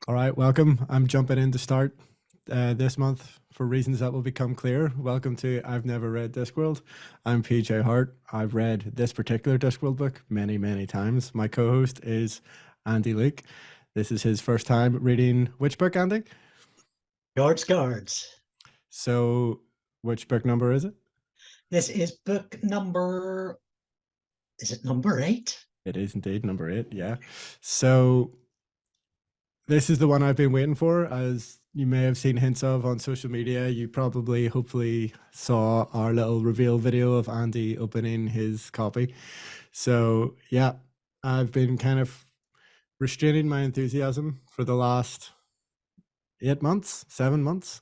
All right, welcome. I'm jumping in to start this month for reasons that will become clear. Welcome to I've Never Read Discworld. I'm PJ Hart. I've read this particular Discworld book many, many times. My co host is Andy Luke. This is his first time reading which book, Andy? Guards. So, which book number is it? This is book number, is it number 8? It is indeed number 8, yeah. So, this is the one I've been waiting for, as you may have seen hints of on social media. You probably, hopefully, saw our little reveal video of Andy opening his copy. So, yeah, I've been kind of restraining my enthusiasm for the last 8 months, 7 months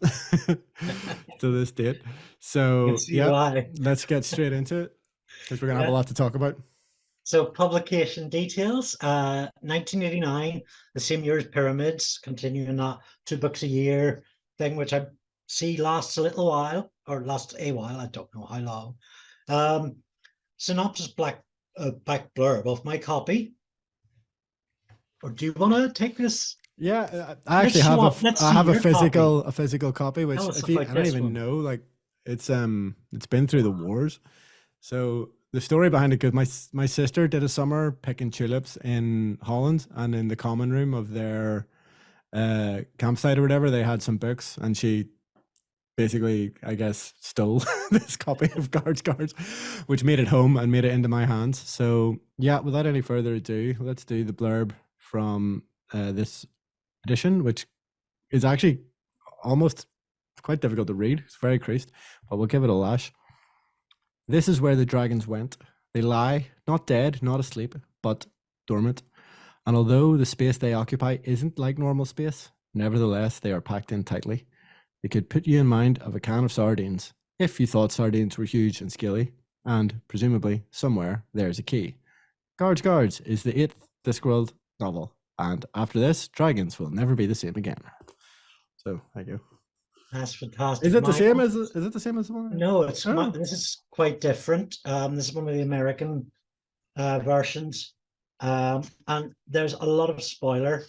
to this date. You can So, see yeah, why. let's get straight into it because we're going to have a Yeah. lot to talk about. So publication details, 1989, the same year as Pyramids, continuing that 2 books a year thing, which I see lasts a little while, or lasts a while, I don't know how long. Um, synopsis back blurb of my copy. Or do you want to take this? Yeah, I Let's actually show have off. Let's I see have your copy. a physical copy, Tell which us if you about I don't this even one. know, like it's been through the wars. So the story behind it, because my sister did a summer picking tulips in Holland, and in the common room of their campsite or whatever, they had some books, and she basically, I guess, stole this copy of Guards, which made it home and made it into my hands. So yeah, without any further ado, let's do the blurb from this edition, which is actually almost quite difficult to read. It's very creased, but we'll give it a lash. This is where the dragons went. They lie, not dead, not asleep, but dormant. And although the space they occupy isn't like normal space, nevertheless, they are packed in tightly. They could put you in mind of a can of sardines, if you thought sardines were huge and scaly, and presumably, somewhere, there's a key. Guards is the 8th Discworld novel, and after this, dragons will never be the same again. So, there you go. That's Is fantastic. it the My same as is it the same as the one? No, Oh, this is quite different. This is one of the American versions, and there's a lot of spoiler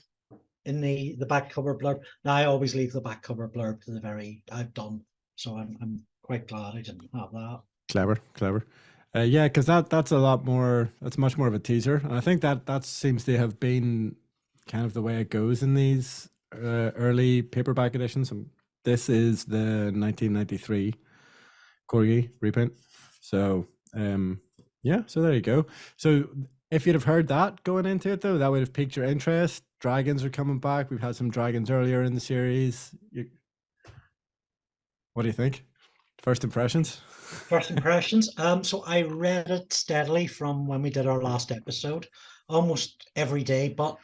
in the back cover blurb. Now I always leave the back cover blurb to the very I've done, so I'm quite glad I didn't have that. clever. Yeah, because that's a lot more. That's much more of a teaser, and I think that seems to have been kind of the way it goes in these early paperback editions. And this is the 1993 Corgi reprint. So yeah, so there you go. So if you'd have heard that going into it, though, that would have piqued your interest. Dragons are coming back. We've had some dragons earlier in the series. What do you think? First impressions? First impressions. So I read it steadily from when we did our last episode, almost every day, but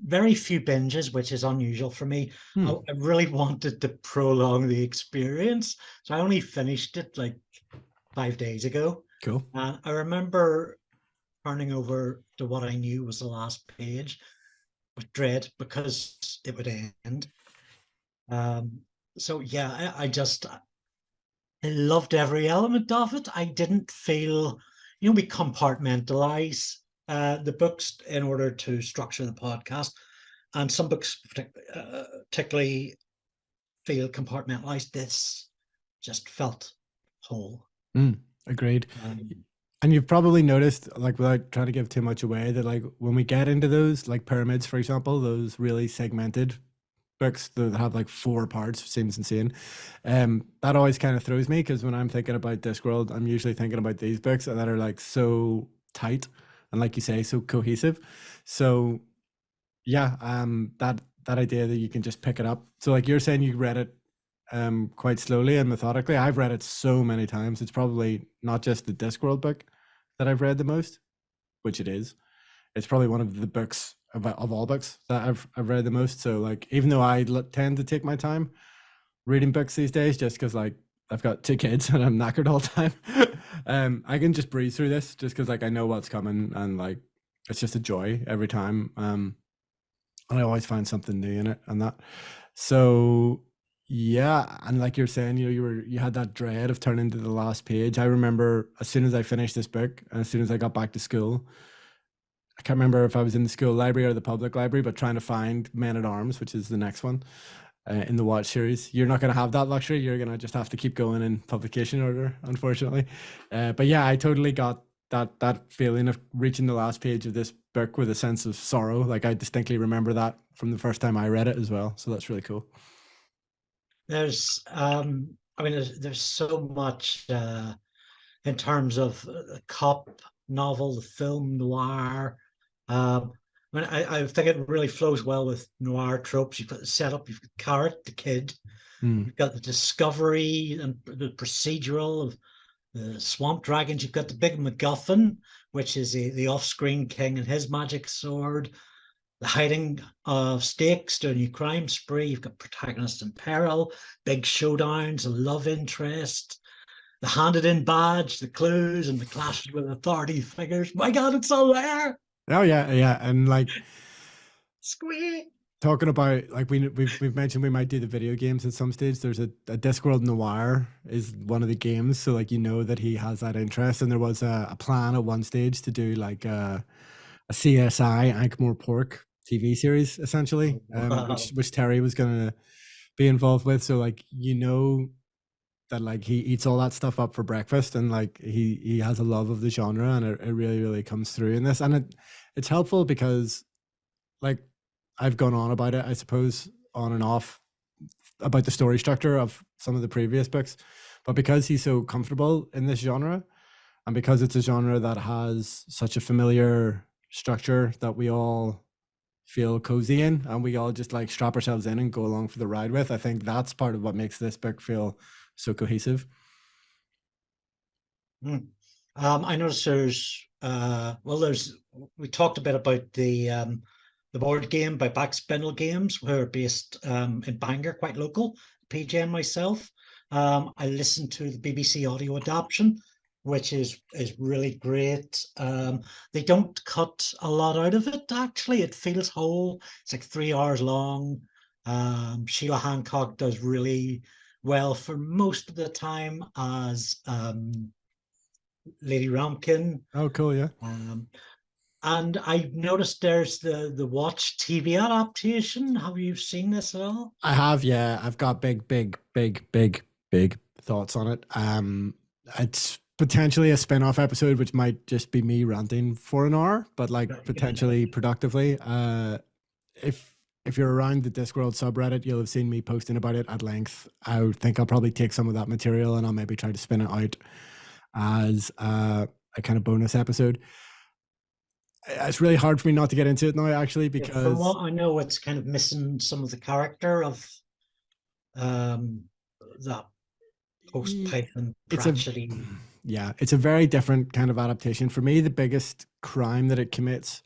very few binges, which is unusual for me. Hmm. I really wanted to prolong the experience, so I only finished it like 5 days ago. Cool. I remember turning over to what I knew was the last page with dread because it would end. Um, so yeah, I loved every element of it. I didn't feel, we compartmentalize the books in order to structure the podcast, and some books particularly feel compartmentalized. This just felt whole. Agreed. Um, And you've probably noticed, like, without trying to give too much away, that like when we get into those, like pyramids, for example, those really segmented books that have like 4 parts, seems insane. That always kind of throws me because when I'm thinking about Discworld, I'm usually thinking about these books that are like so tight and, like you say, so cohesive. So yeah, that idea that you can just pick it up. So like you're saying, you read it quite slowly and methodically. I've read it so many times. It's probably not just the Discworld book that I've read the most, which it is. It's probably one of the books of all books that I've read the most. So like, even though I tend to take my time reading books these days, just because like I've got 2 kids and I'm knackered all the time, I can just breeze through this just because like I know what's coming, and like it's just a joy every time. And I always find something new in it, and that. So yeah, and like you're saying, you had that dread of turning to the last page. I remember as soon as I finished this book, and as soon as I got back to school, I can't remember if I was in the school library or the public library, but trying to find Men at Arms, which is the next one in the Watch series. You're not going to have that luxury. You're going to just have to keep going in publication order, unfortunately. But yeah, I totally got that feeling of reaching the last page of this book with a sense of sorrow. Like I distinctly remember that from the first time I read it as well. So that's really cool. There's, I mean, there's so much in terms of the cop novel, the film noir. I mean, I think it really flows well with noir tropes. You've got the setup, you've got Carrot, the kid, Mm. you've got the discovery and the procedural of the swamp dragons. You've got the big MacGuffin, which is the off-screen king and his magic sword. The hiding of stakes during your crime spree. You've got protagonists in peril, big showdowns, a love interest, the handed in badge, the clues, and the clashes with authority figures. My God, it's all there. Oh yeah, yeah, and like Squeak. talking about like we've mentioned we might do the video games at some stage. There's a Discworld Noir is one of the games, so like you know that he has that interest, and there was a plan at one stage to do like a CSI Ankh-Morpork TV series essentially, Wow. which Terry was gonna be involved with. So like you know that like he eats all that stuff up for breakfast, and like he has a love of the genre, and it really comes through in this, and it's helpful because like I've gone on about it, I suppose, on and off about the story structure of some of the previous books, but because he's so comfortable in this genre, and because it's a genre that has such a familiar structure that we all feel cozy in, and we all just like strap ourselves in and go along for the ride with, I think that's part of what makes this book feel so cohesive. Mm. I noticed there's well, there's we talked a bit about the board game by Backspindle Games, who are based in Bangor, quite local. PJ and myself. I listened to the BBC audio adaptation, which is really great. They don't cut a lot out of it. Actually, it feels whole. It's like 3 hours long. Sheila Hancock does really well for most of the time as Lady Ramkin. Oh cool, yeah. Um, and I noticed there's the Watch TV adaptation. Have you seen this at all? I have, yeah. I've got big thoughts on it. It's potentially a spin-off episode, which might just be me ranting for an hour, but like potentially productively. If if you're around the Discworld subreddit, you'll have seen me posting about it at length. I think I'll probably take some of that material and I'll maybe try to spin it out as a kind of bonus episode. It's really hard for me not to get into it now, actually, Yeah, from because what I know, it's kind of missing some of the character of um, that post Python it's a tragedy. yeah, it's a very different kind of adaptation. For me, the biggest crime that it commits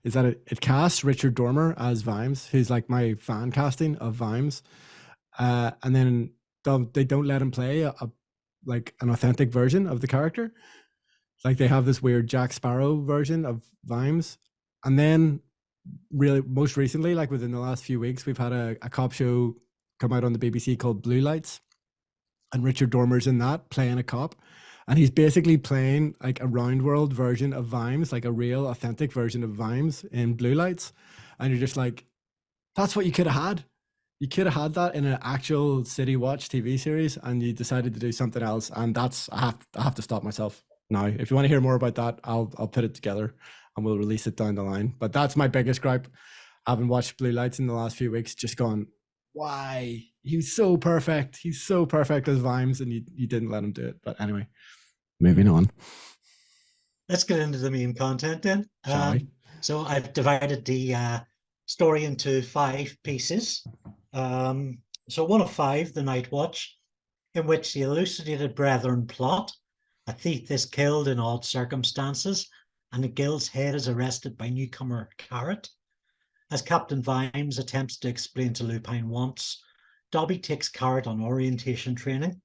is that it casts Richard Dormer as Vimes, who's like my fan casting of Vimes, and then they don't let him play like an authentic version of the character. Like they have this weird Jack Sparrow version of Vimes, and then really most recently, like within the last few weeks, we've had a cop show come out on the BBC called Blue Lights, and Richard Dormer's in that playing a cop, and he's basically playing like a round world version of Vimes, like a real authentic version of Vimes in Blue Lights, and you're just like, that's what you could have had. You could have had that in an actual City Watch TV series, and you decided to do something else. And that's I have to stop myself now. If you want to hear more about that, I'll put it together and we'll release it down the line. But that's my biggest gripe. Having watched Blue Lights in the last few weeks, just gone, why? He's so perfect. He's so perfect as Vimes, and you didn't let him do it. But anyway, moving on. Let's get into the main content then. Shall we? So I've divided the story into 5 pieces. So one of 5, the Night Watch, in which the elucidated brethren plot. A thief is killed in odd circumstances, and the guild's head is arrested by newcomer Carrot. As Captain Vimes attempts to explain to Lupine wants, Dobby takes Carrot on orientation training.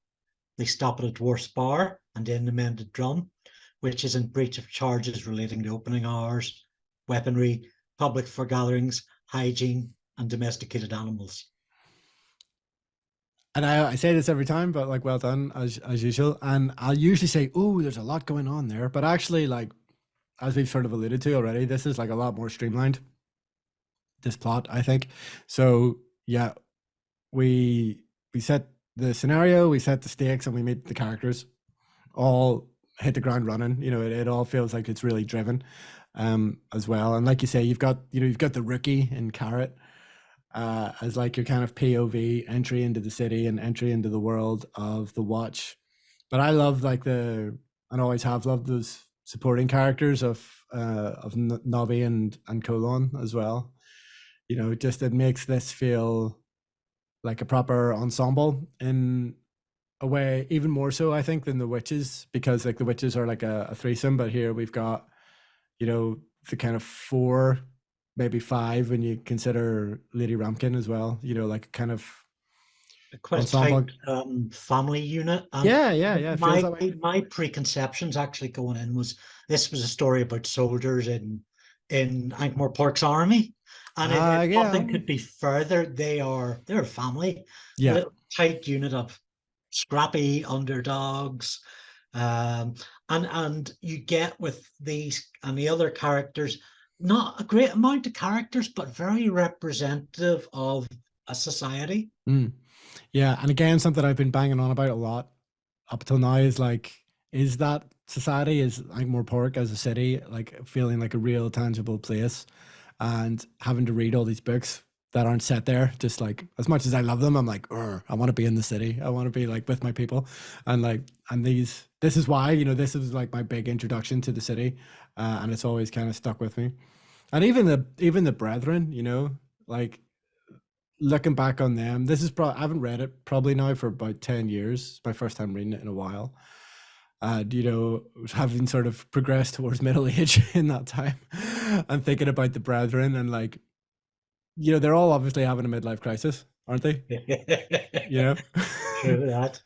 They stop at a dwarf's bar and then the Mended Drum, which is in breach of charges relating to opening hours, weaponry, public foregatherings, hygiene, and domesticated animals. And I say this every time, but like, well done as usual. And I'll usually say, "Oh, there's a lot going on there," but actually, like, as we've sort of alluded to already, this is like a lot more streamlined, this plot, I think. So yeah, we set the scenario, we set the stakes, and we meet the characters all hit the ground running. It all feels like it's really driven, as well. And like you say, you've got the rookie in Carrot, as like your kind of POV entry into the city and entry into the world of the Watch. But I love and always have loved those supporting characters of Navi and Colon as well. Just it makes this feel like a proper ensemble in a way, even more so I think than the witches, because like the witches are like a threesome, but here we've got the kind of four, maybe five when you consider Lady Ramkin as well. Like kind of Quite a ensemble. tight family unit. And Yeah, it feels my that way. my preconceptions actually going in was this was a story about soldiers in Ankh-Morpork's army, and if Yeah, nothing could be further, they're a family, a yeah. little tight unit of scrappy underdogs, um, and you get with these and the other characters not a great amount of characters, but very representative of a society. Mm. Yeah, and again, something I've been banging on about a lot up until now is like, is that society, is like more pork as a city, like feeling like a real tangible place, and having to read all these books that aren't set there. Just like as much as I love them, I'm like, I want to be in the city. I want to be like with my people, and like, and this is why this is like my big introduction to the city, and it's always kind of stuck with me. And even the brethren, like looking back on them, this is probably, I haven't read it probably now for about 10 years. It's my first time reading it in a while. Having sort of progressed towards middle age in that time, and thinking about the brethren, and like, they're all obviously having a midlife crisis, aren't they? You know? True that.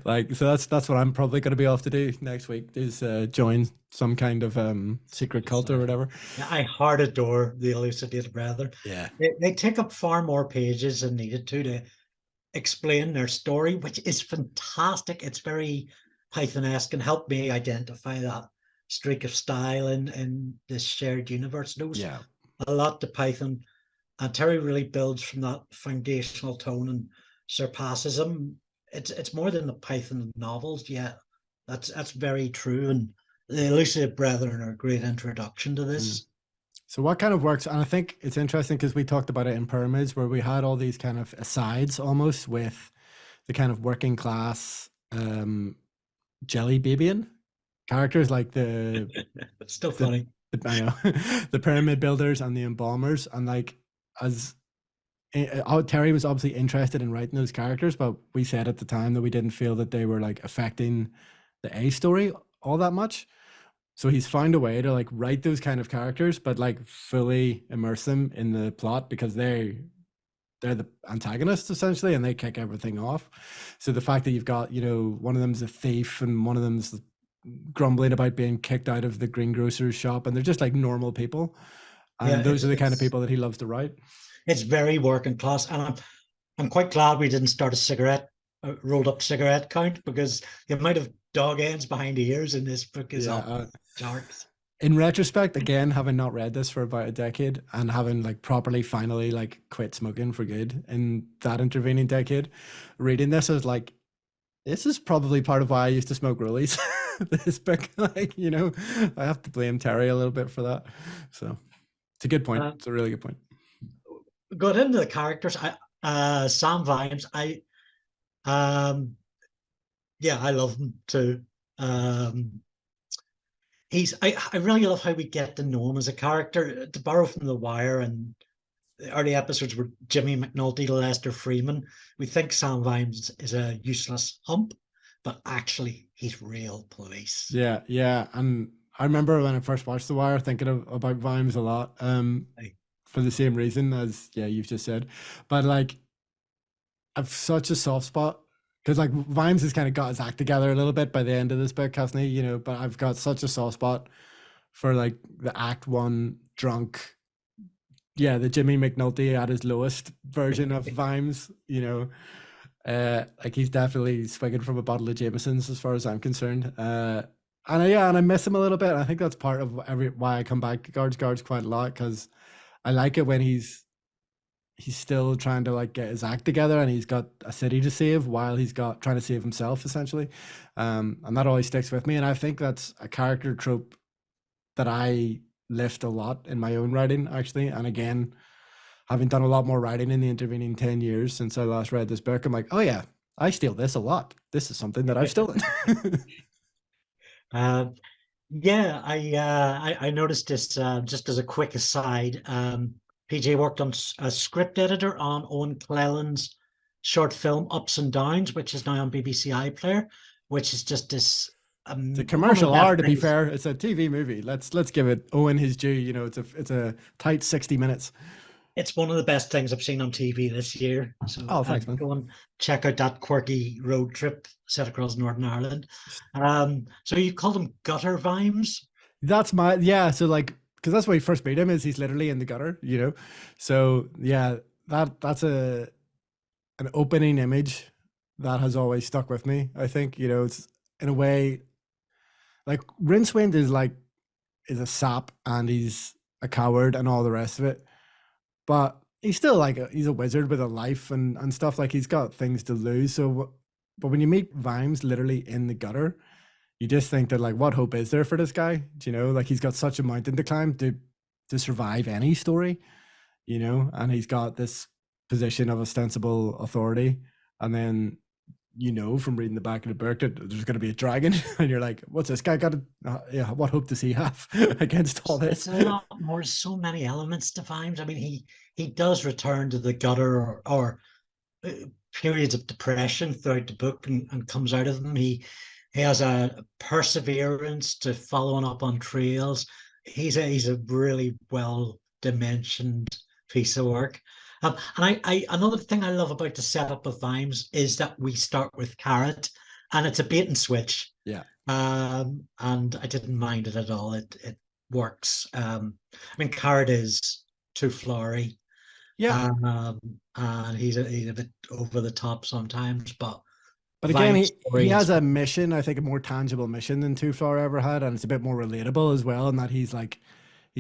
Like, so that's what I'm probably going to be off to do next week, is join some kind of secret cult or whatever. Yeah, I hard adore the Elucidated Brethren. Yeah. They take up far more pages than needed to explain their story, which is fantastic. It's very Python-esque and helped me identify that streak of style in this shared universe. Knows Yeah. a lot to Python, and Terry really builds from that foundational tone and surpasses them. It's more than the Python novels, yeah. That's very true, and the Elusive Brethren are a great introduction to Mm. this. So what kind of works, and I think it's interesting because we talked about it in Pyramids, where we had all these kind of asides almost with the kind of working class jelly babian characters, like It's still the, funny. I know, the pyramid builders and the embalmers, and like, as Terry was obviously interested in writing those characters, but we said at the time that we didn't feel that they were like affecting the A story all that much. So he's found a way to like write those kind of characters, but like fully immerse them in the plot, because they're the antagonists essentially, and they kick everything off. So the fact that you've got, one of them's a thief and one of them's grumbling about being kicked out of the greengrocer's shop, and they're just like normal people. And Yeah, those are the kind of people that he loves to write. it's very working class, and I'm quite glad we didn't start a rolled up cigarette count, because the amount of dog ends behind the ears in this book is off the charts. In retrospect, again, having not read this for about a decade and having like properly finally like quit smoking for good in that intervening decade, reading this, I was like, this is probably part of why I used to smoke rollies. This book, like, I have to blame Terry a little bit for that. So it's a good point. It's a really good point. Got into the characters. Sam Vimes, yeah, I love him too. I really love how we get to know him as a character. To borrow from The Wire and the early episodes where Jimmy McNulty to Lester Freeman, we think Sam Vimes is a useless hump, but actually he's real police. Yeah. And I remember when I first watched The Wire thinking about Vimes a lot, for the same reason as, you've just said. But like, I've such a soft spot, because like Vimes has kind of got his act together a little bit by the end of this book, hasn't he? But I've got such a soft spot for like the Act One drunk, the Jimmy McNulty at his lowest version of Vimes. Like he's definitely swinging from a bottle of Jameson's as far as I'm concerned. And yeah, and I miss him a little bit. And I think that's part of why I come back to Guards quite a lot, because I like it when he's still trying to like get his act together, and he's got a city to save while he's got trying to save himself essentially. And that always sticks with me. And I think that's a character trope that I lift a lot in my own writing, actually. And again, having done a lot more writing in the intervening 10 years since I last read this book, I'm like, oh yeah, I steal this a lot. This is something that I've stolen. Uh, yeah, I noticed this just as a quick aside. PJ worked on a script editor on Owen Cleland's short film Ups and Downs, which is now on BBC iPlayer, which is just this It's a one of the commercial best R, to be things. fair. It's a TV movie. Let's give it Owen his due. It's a tight 60 minutes. It's one of the best things I've seen on TV this year. So Oh, thanks, man. go and check out that quirky road trip set across Northern Ireland. So you call them gutter vibes? That's my yeah. So like, because that's where you first meet him, is he's literally in the gutter. So yeah, that's an opening image that has always stuck with me. I think it's in a way like Rincewind is a sap, and he's a coward and all the rest of it, but he's still like he's a wizard with a life and stuff. Like he's got things to lose. So, but when you meet Vimes literally in the gutter, you just think that like, what hope is there for this guy? Like he's got such a mountain to climb to survive any story, and he's got this position of ostensible authority, and then from reading the back of the book that there's going to be a dragon, and you're like, what's this guy got to? Yeah, what hope does he have against all It's this? a lot more, so many elements to Vimes. I mean, he does return to the gutter or periods of depression throughout the book and comes out of them. He has a perseverance to following up on trails. He's a really well dimensioned piece of work. And I another thing I love about the setup of Vimes is that we start with Carrot, and it's a bait and switch. Yeah, And I didn't mind it at all. It works. I mean, Carrot is too flowery, yeah. um, and he's a bit over the top sometimes, but But again, Vine's he story has is a mission, I think a more tangible mission than Two Flower ever had, and it's a bit more relatable as well, in that he's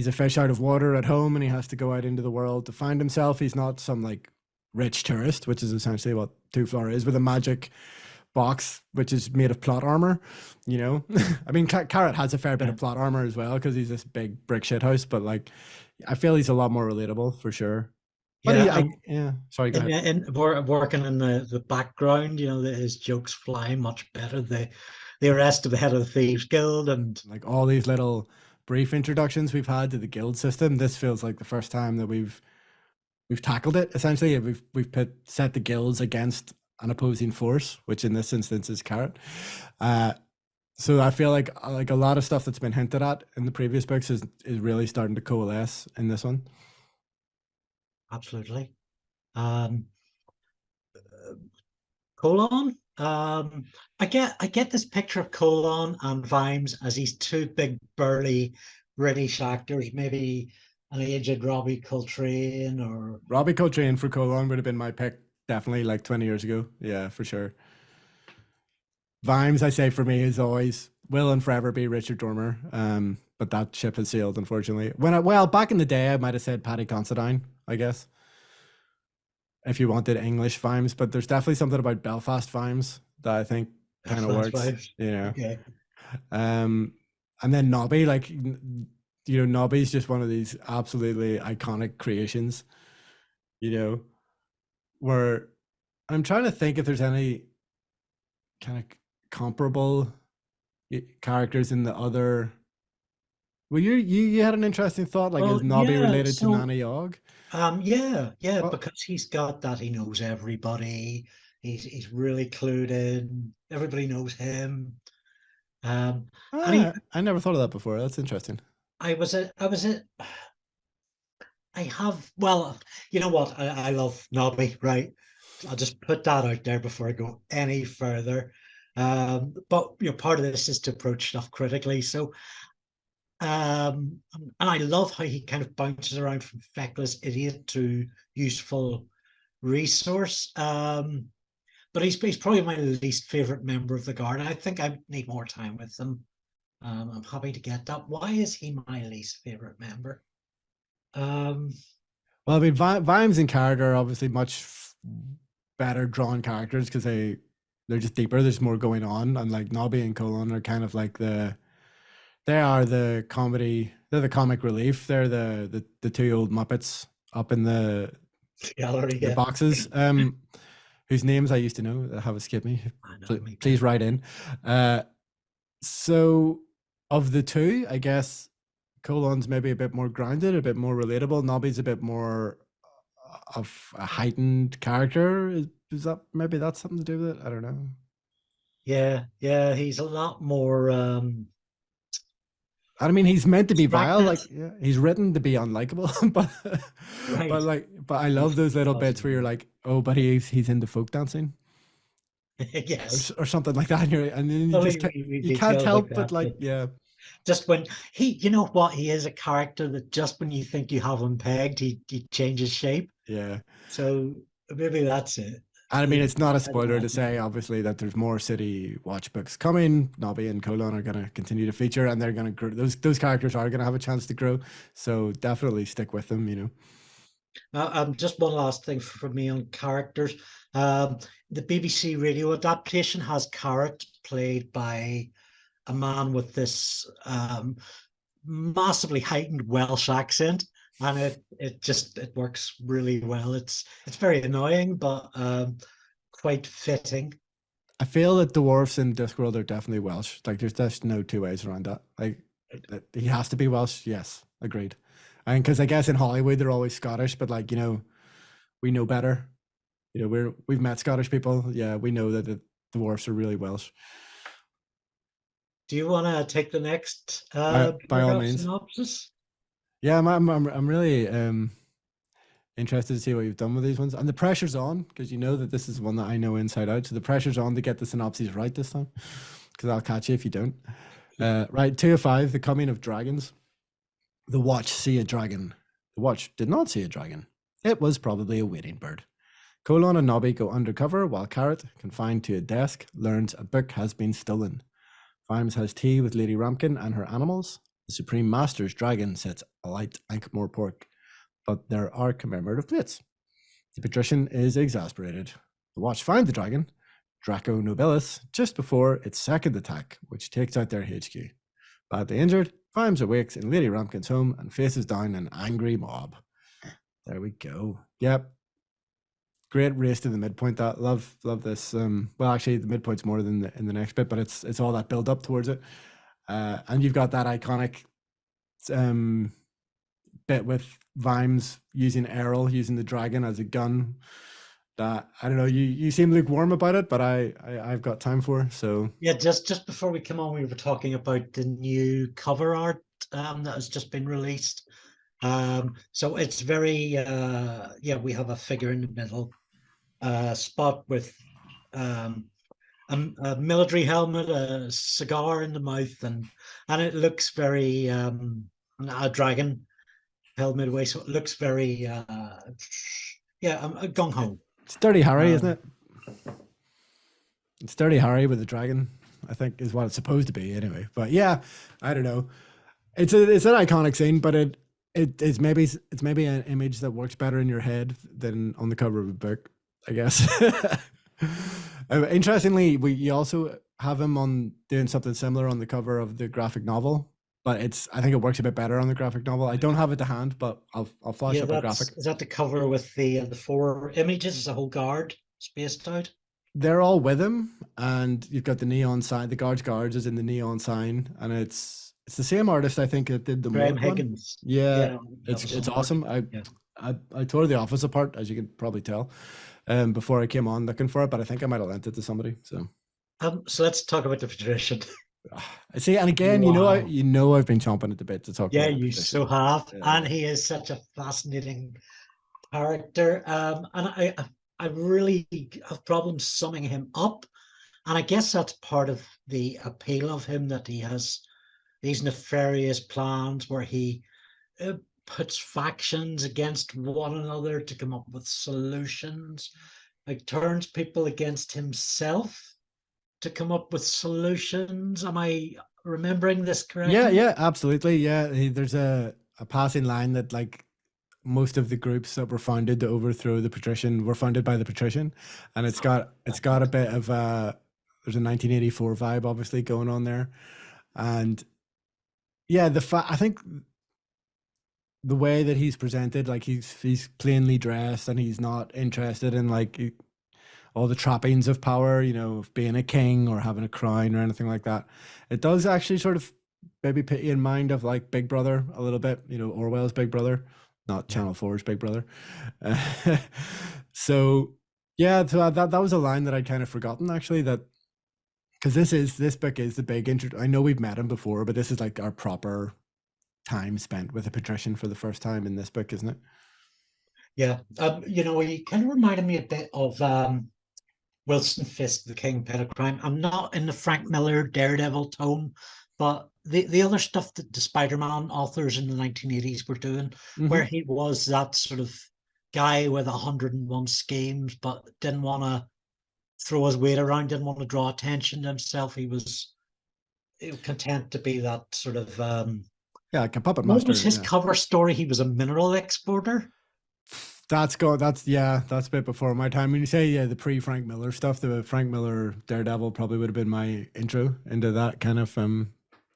a fish out of water at home, and he has to go out into the world to find himself. He's not some like rich tourist, which is essentially what Two Flower is, with a magic box which is made of plot armor. I mean, Carrot has a fair bit yeah, of plot armor as well, because he's this big brick shit house, but like I feel he's a lot more relatable for sure. But yeah. yeah, sorry, go ahead. Working in the background, his jokes fly much better. The arrest of the head of the Thieves Guild, and Like all these little brief introductions we've had to the guild system, this feels like the first time that we've tackled it. Essentially, we've set the guilds against an opposing force, which in this instance is Carrot. So I feel like a lot of stuff that's been hinted at in the previous books is really starting to coalesce in this one. absolutely. Um, Colon. I get this picture of Colon and Vimes as these two big burly British actors, maybe an aged Robbie Coltrane or Robbie Coltrane for Colon would have been my pick, definitely, like 20 years ago. Yeah, for sure. Vimes, I say, for me, is always will and forever be Richard Dormer. But that ship has sailed, unfortunately. Well, back in the day, I might have said Paddy Considine, I guess, if you wanted English Vimes. But there's definitely something about Belfast Vimes that I think kind of Belfast works. Wives. Yeah. Okay. And then Nobby, like Nobby's just one of these absolutely iconic creations. Where I'm trying to think if there's any kind of comparable characters in the other. Well, you had an interesting thought, like, is Well, Nobby yeah. related to So, Nanny Og? yeah, Well, because he's got that. He knows everybody. He's really clued in. Everybody knows him. Um, and I never thought of that before. That's interesting. I have, well, you know what? I love Nobby, right? I'll just put that out there before I go any further. But part of this is to approach stuff critically. So, and I love how he kind of bounces around from feckless idiot to useful resource. But he's probably my least favorite member of the guard. I think I need more time with him. I'm happy to get that. Why is he my least favorite member? Um, Well, I mean, Vimes and character are obviously much better drawn characters because they're just deeper. There's more going on, and like Nobby and Colon are kind of like they are the comedy. They're the comic relief. They're the two old Muppets up in gallery, the yeah. boxes. Whose names I used to know that have escaped me. I know, me too. Please write in. So of the two, I guess Colon's maybe a bit more grounded, a bit more relatable. Nobby's a bit more of a heightened character. Is that maybe that's something to do with it? I don't know. Yeah, yeah, he's a lot more I mean, he's meant to be vile. distracted, Like, yeah, he's written to be unlikable, right? but I love those little bits where you're Possibly. like, oh, but he's into folk dancing Yes. or something like that. And then you Oh, just we you can't detail like help but that. like, But yeah, just when he, you know what, he is a character that just when you think you have him pegged, he changes shape. yeah. So maybe that's it. I mean, it's not a I don't spoiler to like say, him. obviously, that there's more City Watch books coming. Nobby and Colon are going to continue to feature, and they're going to grow. Those characters are going to have a chance to grow. So definitely stick with them. You know. Just one last thing for me on characters. Um, the BBC radio adaptation has Carrot played by a man with this massively heightened Welsh accent, and it works really well. It's very annoying, but quite fitting. I feel that dwarfs in Discworld are definitely Welsh. Like, there's just no two ways around that. Like, he has to be Welsh. Yes, agreed. And because I guess in Hollywood they're always Scottish, but like we know better. We've met Scottish people. Yeah, we know that the dwarfs are really Welsh. Do you want to take the next By all paragraph means. synopsis? Yeah, I'm really interested to see what you've done with these ones. And the pressure's on because you know that this is one that I know inside out. So the pressure's on to get the synopses right this time because I'll catch you if you don't. Right, 2 of 5, The Coming of Dragons. The watch see a dragon. The watch did not see a dragon. It was probably a wading bird. Colon and Nobby go undercover while Carrot, confined to a desk, learns a book has been stolen. Vimes has tea with Lady Rampkin and her animals. The Supreme Master's dragon sets alight Ankmore pork, but there are commemorative plates. The patrician is exasperated. The watch find the dragon, Draco Nobilis, just before its second attack, which takes out their HQ. Badly injured, Vimes awakes in Lady Rampkin's home and faces down an angry mob. There we go. Yep. Great race to the midpoint. That love this. Well, actually, the midpoint's more than in the next bit, but it's all that build up towards it. And you've got that iconic bit with Vimes using Errol, using the dragon as a gun. That I don't know. You seem lukewarm about it, but I've got time for. So Yeah, just before we come on, we were talking about the new cover art that has just been released. So it's very yeah, we have a figure in the middle, spot with um, a military helmet, a cigar in the mouth, and it looks very a dragon held midway, so it looks very yeah, gung ho. it's Dirty Harry, isn't Um, it? It's Dirty Harry with the dragon. I think is what it's supposed to be anyway. But yeah, I don't know. It's an iconic scene, but it's maybe an image that works better in your head than on the cover of a book, I guess. Interestingly, you also have him on doing something similar on the cover of the graphic novel, but I think it works a bit better on the graphic novel. I don't have it to hand, but I'll flash yeah, up a graphic. is that the cover with the four images as a whole guard spaced out? They're all with him, and you've got the neon sign. The guards is in the neon sign, and it's the same artist I think that did the Graham Morgue one. Higgins. Yeah, Yeah, that was it's on board. awesome. Yeah. I tore the office apart, as you can probably tell, before I came on looking for it. But I think I might have lent it to somebody. So So let's talk about the patrician. I see. And again, Wow. I've been chomping at the bit to talk Yeah, about the you position. so have, and Yeah. he is such a fascinating character. And I really have problems summing him up, and I guess that's part of the appeal of him, that he has these nefarious plans where he uh, puts factions against one another to come up with solutions, like turns people against himself to come up with solutions. Am I remembering this Yeah, correctly? yeah, absolutely. Yeah, there's a passing line that like most of the groups that were founded to overthrow the patrician were founded by the patrician, and it's got a bit of there's a 1984 vibe obviously going on there, and yeah, I think the way that he's presented, like he's plainly dressed and he's not interested in like all the trappings of power, of being a king or having a crown or anything like that. It does actually sort of maybe put you in mind of like Big Brother a little bit, Orwell's Big Brother, not Yeah. Channel 4's Big Brother. Uh, so yeah, so that was a line that I'd kind of forgotten actually, that because this book is the big intro. I know we've met him before, but this is like our proper time spent with a patrician for the first time in this book, isn't it? Yeah. He kind of reminded me a bit of Wilson Fisk, the Kingpin of Crime. I'm not in the Frank Miller Daredevil tone, but the other stuff that the Spider-Man authors in the 1980s were doing, Hmm. where he was that sort of guy with 101 schemes, but didn't want to throw his weight around, didn't want to draw attention to himself. He was content to be that sort of. Yeah, like a puppet What was master. his Yeah. cover story? He was a mineral exporter. That's a bit before my time. When you say, yeah, the pre Frank Miller stuff, the Frank Miller Daredevil probably would have been my intro into that kind of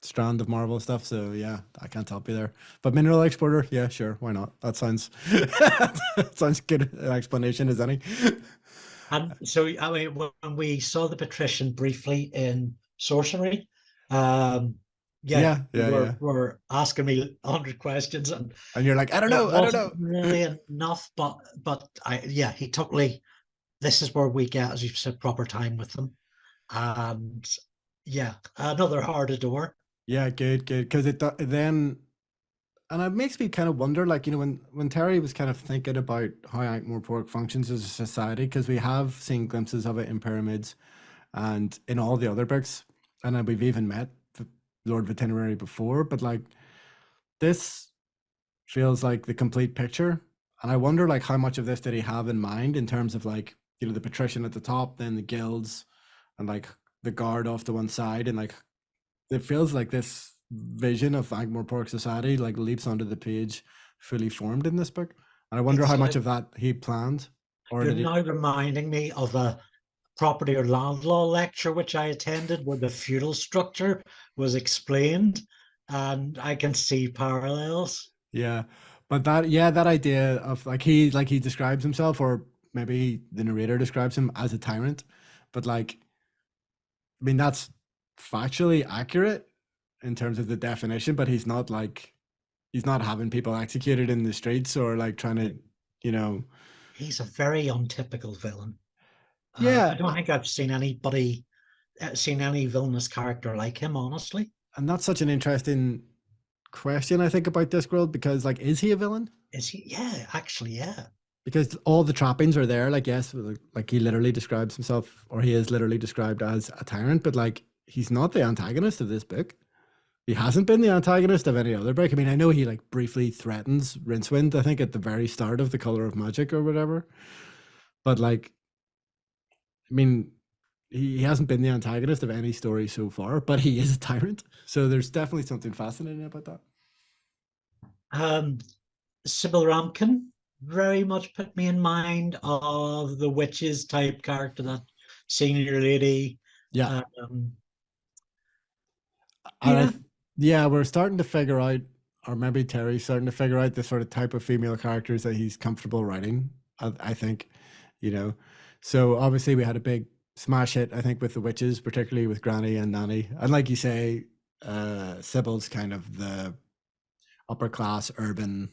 strand of Marvel stuff. So yeah, I can't help you there. But mineral exporter, yeah, sure, why not? That sounds sounds good an explanation as any. And so, I mean, when we saw the patrician briefly in Sorcery, um, yeah, Yeah, you yeah, yeah. were asking me 100 questions, and And you're like, I don't it know, I don't wasn't know. really enough. But yeah, he totally. This is where we get, as you said, proper time with them, and yeah, another hard adore. Yeah, good, good. Because then, and it makes me kind of wonder, like, when Terry was kind of thinking about how Ankh-Morpork functions as a society, because we have seen glimpses of it in Pyramids and in all the other books, and then we've even met Lord of Itinerary before, but like this feels like the complete picture. And I wonder, like, how much of this did he have in mind in terms of like, the patrician at the top, then the guilds, and like the guard off to one side, and like it feels like this vision of Ankh-Morpork society like leaps onto the page fully formed in this book. And I wonder It's how much like of that he planned, or you're did he? now reminding me of a property or land law lecture which I attended where the feudal structure was explained, and I can see parallels. Yeah, but that idea of like he describes himself, or maybe the narrator describes him as a tyrant, but like, I mean, that's factually accurate in terms of the definition, but he's not having people executed in the streets or like trying to, you know, He's a very untypical villain. I yeah, don't think I've seen any villainous character like him, honestly. and that's such an interesting question I think about Discworld, because like, is he a villain? Is he? Yeah, actually, yeah. Because all the trappings are there. Like, yes, like he literally describes himself, or he is literally described as a tyrant, but like he's not the antagonist of this book. He hasn't been the antagonist of any other book. I mean, I know he like briefly threatens Rincewind, I think, at the very start of The Color of Magic or whatever. But like, I mean, he hasn't been the antagonist of any story so far, but he is a tyrant. So there's definitely something fascinating about that. Um, Sybil Ramkin very much put me in mind of the witches type character, that senior lady. Yeah. Um, And yeah, yeah, we're starting to figure out, or maybe Terry's starting to figure out the sort of type of female characters that he's comfortable writing. I think, you know. So obviously we had a big smash hit, I think, with the witches, particularly with Granny and Nanny. And like you say, Sybil's kind of the upper class urban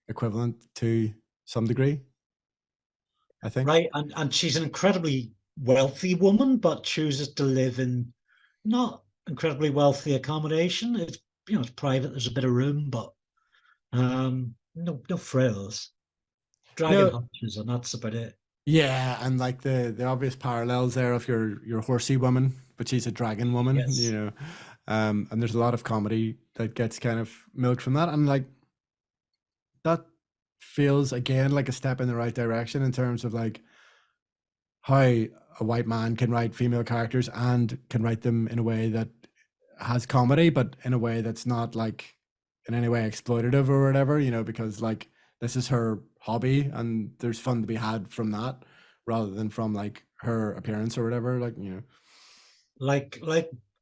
equivalent to some degree, I think. right. And she's an incredibly wealthy woman, but chooses to live in not incredibly wealthy accommodation. It's private. There's a bit of room, but no frills, dragon No, hunches, and that's about it. yeah, and like the obvious parallels there of your horsey woman, but she's a dragon woman, Yes. and there's a lot of comedy that gets kind of milked from that, and like that feels again like a step in the right direction in terms of like how a white man can write female characters and can write them in a way that has comedy, but in a way that's not like in any way exploitative or whatever, you know, because like this is her hobby and there's fun to be had from that rather than from like her appearance or whatever, like, you know. like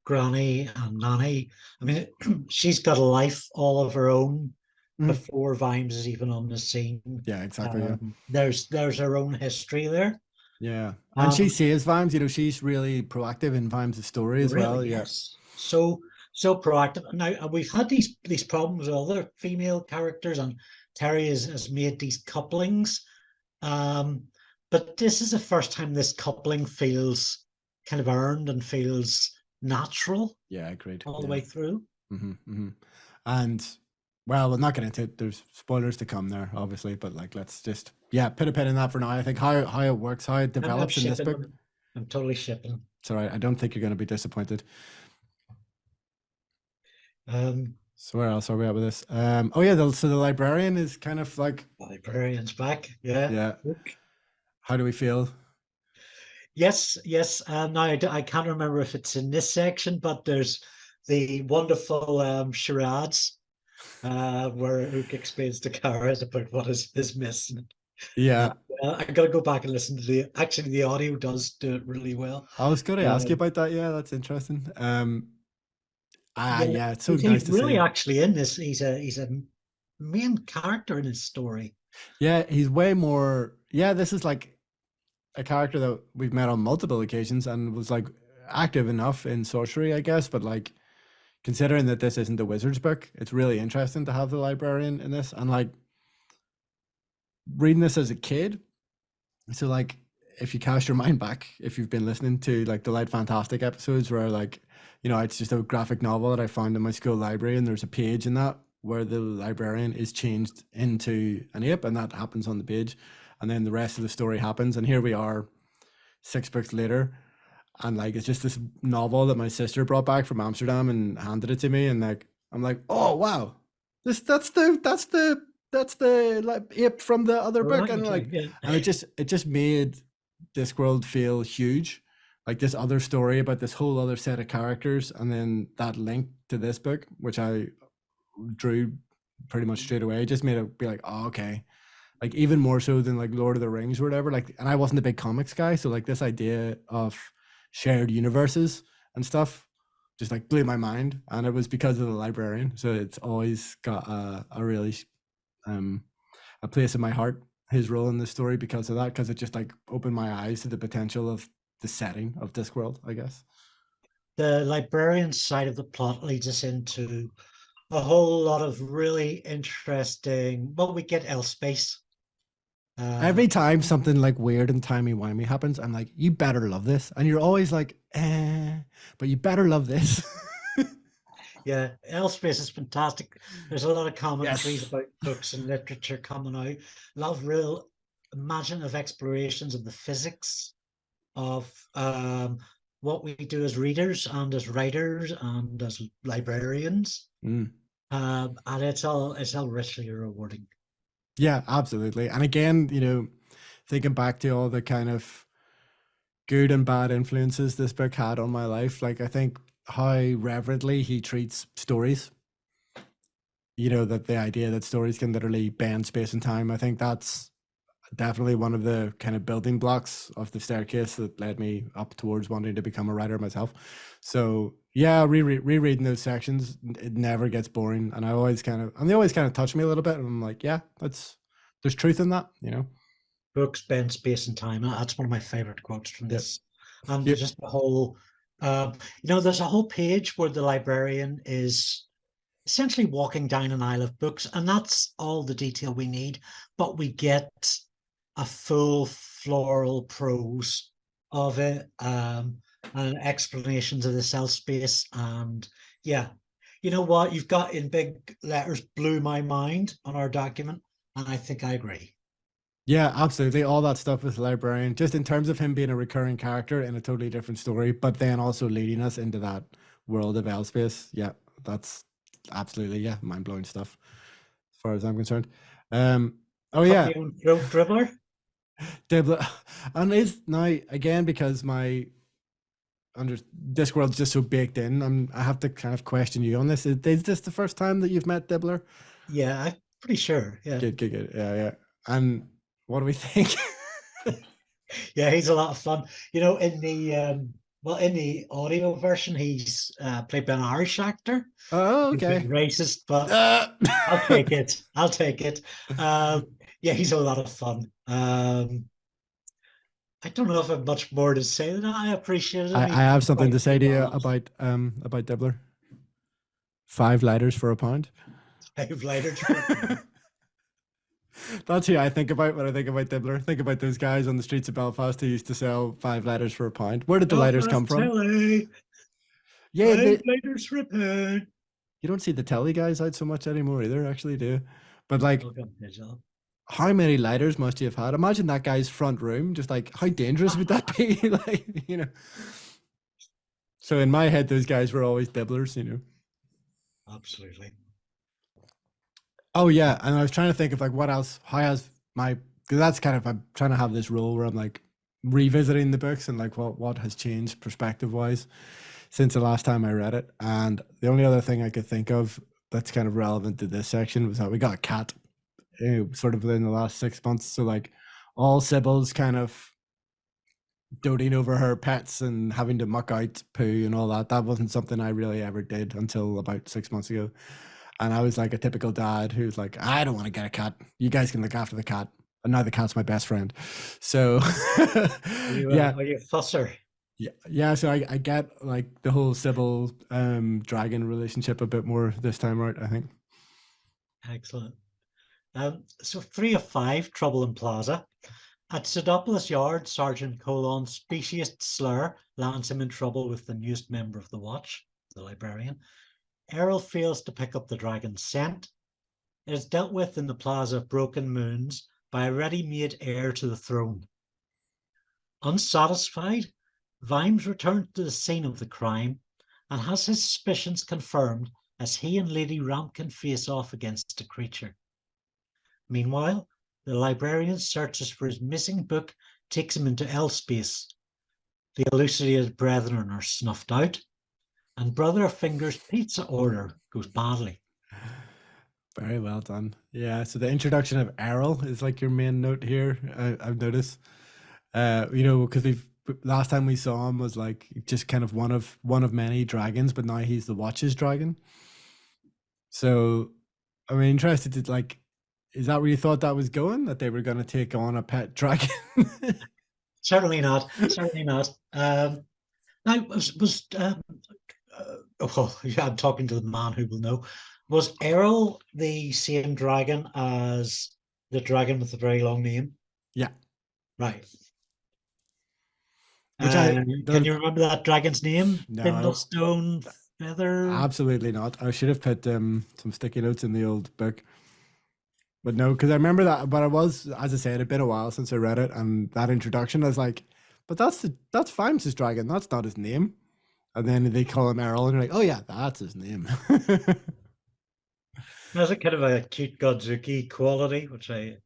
Granny and Nanny. I mean, she's got a life all of her own Mhm. before Vimes is even on the scene. Yeah, exactly. Yeah. There's her own history there. Yeah. And she Um, says Vimes, you know, she's really proactive in Vimes' story as really, well. Yeah. yes. So proactive. Now we've had these problems with other female characters, and Terry has made these couplings. Um, but this is the first time this coupling feels kind of earned and feels natural Yeah, agreed. all the Yeah. way through. And well, we'll not get into it. There's spoilers to come there, obviously, but like let's just put a pin in that for now. I think how it works, how it I'm develops in this shipping book. them. I'm totally shipping. It's all right. I don't think you're going to be disappointed. Um, So where else are we at with this? Oh yeah, so the librarian is kind of like, Librarian's back. Yeah. yeah. How do we feel? Yes, yes. Now I can't remember if it's in this section, but there's the wonderful charades where Ook explains to Kara about what is missing. Uh, Yeah, I gotta go back and listen to the. Actually, the audio does do it really well. I was going to Uh, ask you about that. Yeah, that's interesting. yeah, Yeah, it's so nice he's to see really him. actually in this. He's a main character in his story. Yeah, he's way more. Yeah, this is like a character that we've met on multiple occasions and was like active enough in sorcery, I guess. But like considering that this isn't a wizard's book, it's really interesting to have the librarian in this. And like reading this as a kid, so like if you cast your mind back, if you've been listening to like the Light Fantastic episodes where like, you know, it's just a graphic novel that I found in my school library and there's a page in that where the librarian is changed into an ape and that happens on the page. And then the rest of the story happens. And here we are 6 books later. And like it's just this novel that my sister brought back from Amsterdam and handed it to me. And like I'm like, oh wow. That's the like ape from the other book. And like Orangutan, yeah. and it just made Discworld feel huge. Like this other story about this whole other set of characters, and then that link to this book, which I drew pretty much straight away, just made it be like, oh, okay. Like even more so than like Lord of the Rings or whatever. Like, and I wasn't a big comics guy, so like this idea of shared universes and stuff just like blew my mind, and it was because of the librarian. So it's always got a really um a place in my heart, his role in the story, because of that, because it just like opened my eyes to the potential of the setting of Discworld, I guess. The librarian side of the plot leads us into a whole lot of really interesting. Well, we get Elspeth. Uh, Every time something like weird and timey-wimey happens, I'm like, you better love this. And you're always like, but you better love this. yeah, Elspeth is fantastic. There's a lot of commentaries Yes. about books and literature coming out. A lot of real imaginative explorations of the physics of what we do as readers and as writers and as librarians. Mm. And it's all richly rewarding. Yeah, absolutely. And again, you know, thinking back to all the kind of good and bad influences this book had on my life, like I think how reverently he treats stories, you know, that the idea that stories can literally bend space and time, I think that's definitely one of the kind of building blocks of the staircase that led me up towards wanting to become a writer myself. So yeah, rereading those sections, it never gets boring, and they always kind of touch me a little bit, and I'm like, yeah, there's truth in that, you know. Books bend space and time. That's one of my favorite quotes from Yep. this. And Yep. just the whole, there's a whole page where the librarian is essentially walking down an aisle of books, and that's all the detail we need. But we get a full floral prose of it, and explanations of the cell space. And yeah, you know what? You've got in big letters, blew my mind on our document. And I think I agree. Yeah, absolutely. All that stuff with the librarian, just in terms of him being a recurring character in a totally different story, but then also leading us into that world of Elspeth. Yeah, that's absolutely, yeah, mind blowing stuff as far as I'm concerned. Um, oh yeah, Puppy on throat dribbler. Dibla, and is now again because my under Discworld's just so baked in. I have to kind of question you on this. Is this the first time that you've met Dibbler? Yeah, I'm pretty sure. Yeah. Good. Yeah, yeah. And what do we think? Yeah, he's a lot of fun. In the in the audio version, he's played by an Irish actor. Oh, He's a okay. bit racist, but Uh, I'll take it. I'll take it. Yeah, he's a lot of fun. I don't know if I have much more to say than that. I appreciated him. I He have something quite to say good to you laugh. about Dibbler. 5 lighters for a pound. Five lighters for That's who I think about when I think about Dibbler. Think about those guys on the streets of Belfast who used to sell 5 lighters for a pound. Where did the lighters come Belfast from? Telly. Yeah, Five lighters for a pound. you don't see the telly guys out so much anymore either, actually, do you? But like, Welcome, Digital. how many lighters must you have had? Imagine that guy's front room. Just like, how dangerous would that be? Like, you know. So in my head, those guys were always Dibblers, you know. Absolutely. Oh yeah, and I was trying to think of like what else. How has my? Because that's kind of I'm trying to have this role where I'm like revisiting the books and like what has changed perspective wise since the last time I read it. And the only other thing I could think of that's kind of relevant to this section was that we got a cat, sort of within the last 6 months. So like all Sybil's kind of doting over her pets and having to muck out poo and all that. That wasn't something I really ever did until about 6 months ago. And I was like a typical dad who's like, I don't want to get a cat. You guys can look after the cat. And now the cat's my best friend. So yeah. Are you a fusser? Yeah. So I get like the whole Sybil dragon relationship a bit more this time out, I think. Excellent. So 3 of 5, Trouble in Plaza. At Sidopoulos Yard, Sergeant Colon's specious slur lands him in trouble with the newest member of the Watch, the librarian. Errol fails to pick up the dragon's scent. It is dealt with in the Plaza of Broken Moons by a ready-made heir to the throne. Unsatisfied, Vimes returns to the scene of the crime and has his suspicions confirmed as he and Lady Rampkin face off against a creature. Meanwhile, the librarian searches for his missing book, takes him into L-space. The elucidated brethren are snuffed out, and Brother Finger's pizza order goes badly. Very well done. Yeah. So the introduction of Errol is like your main note here. I've noticed. Because we've last time we saw him was like just kind of one of many dragons, but now he's the Watch's dragon. So I'm interested to like, is that where you thought that was going? That they were going to take on a pet dragon? Certainly not. Certainly not. Now, well, yeah, I'm talking to the man who will know. Was Errol the same dragon as the dragon with the very long name? Yeah. Right. Which I Can you remember that dragon's name? no, Bindlestone Feather? absolutely not. I should have put some sticky notes in the old book. But no, because I remember that. But I was, as I said, it had been a while since I read it, and that introduction, I was like, "But that's Fimes' dragon. That's not his name." And then they call him Errol, and you're like, "Oh yeah, that's his name." There's a kind of a cute Godzuki quality, which I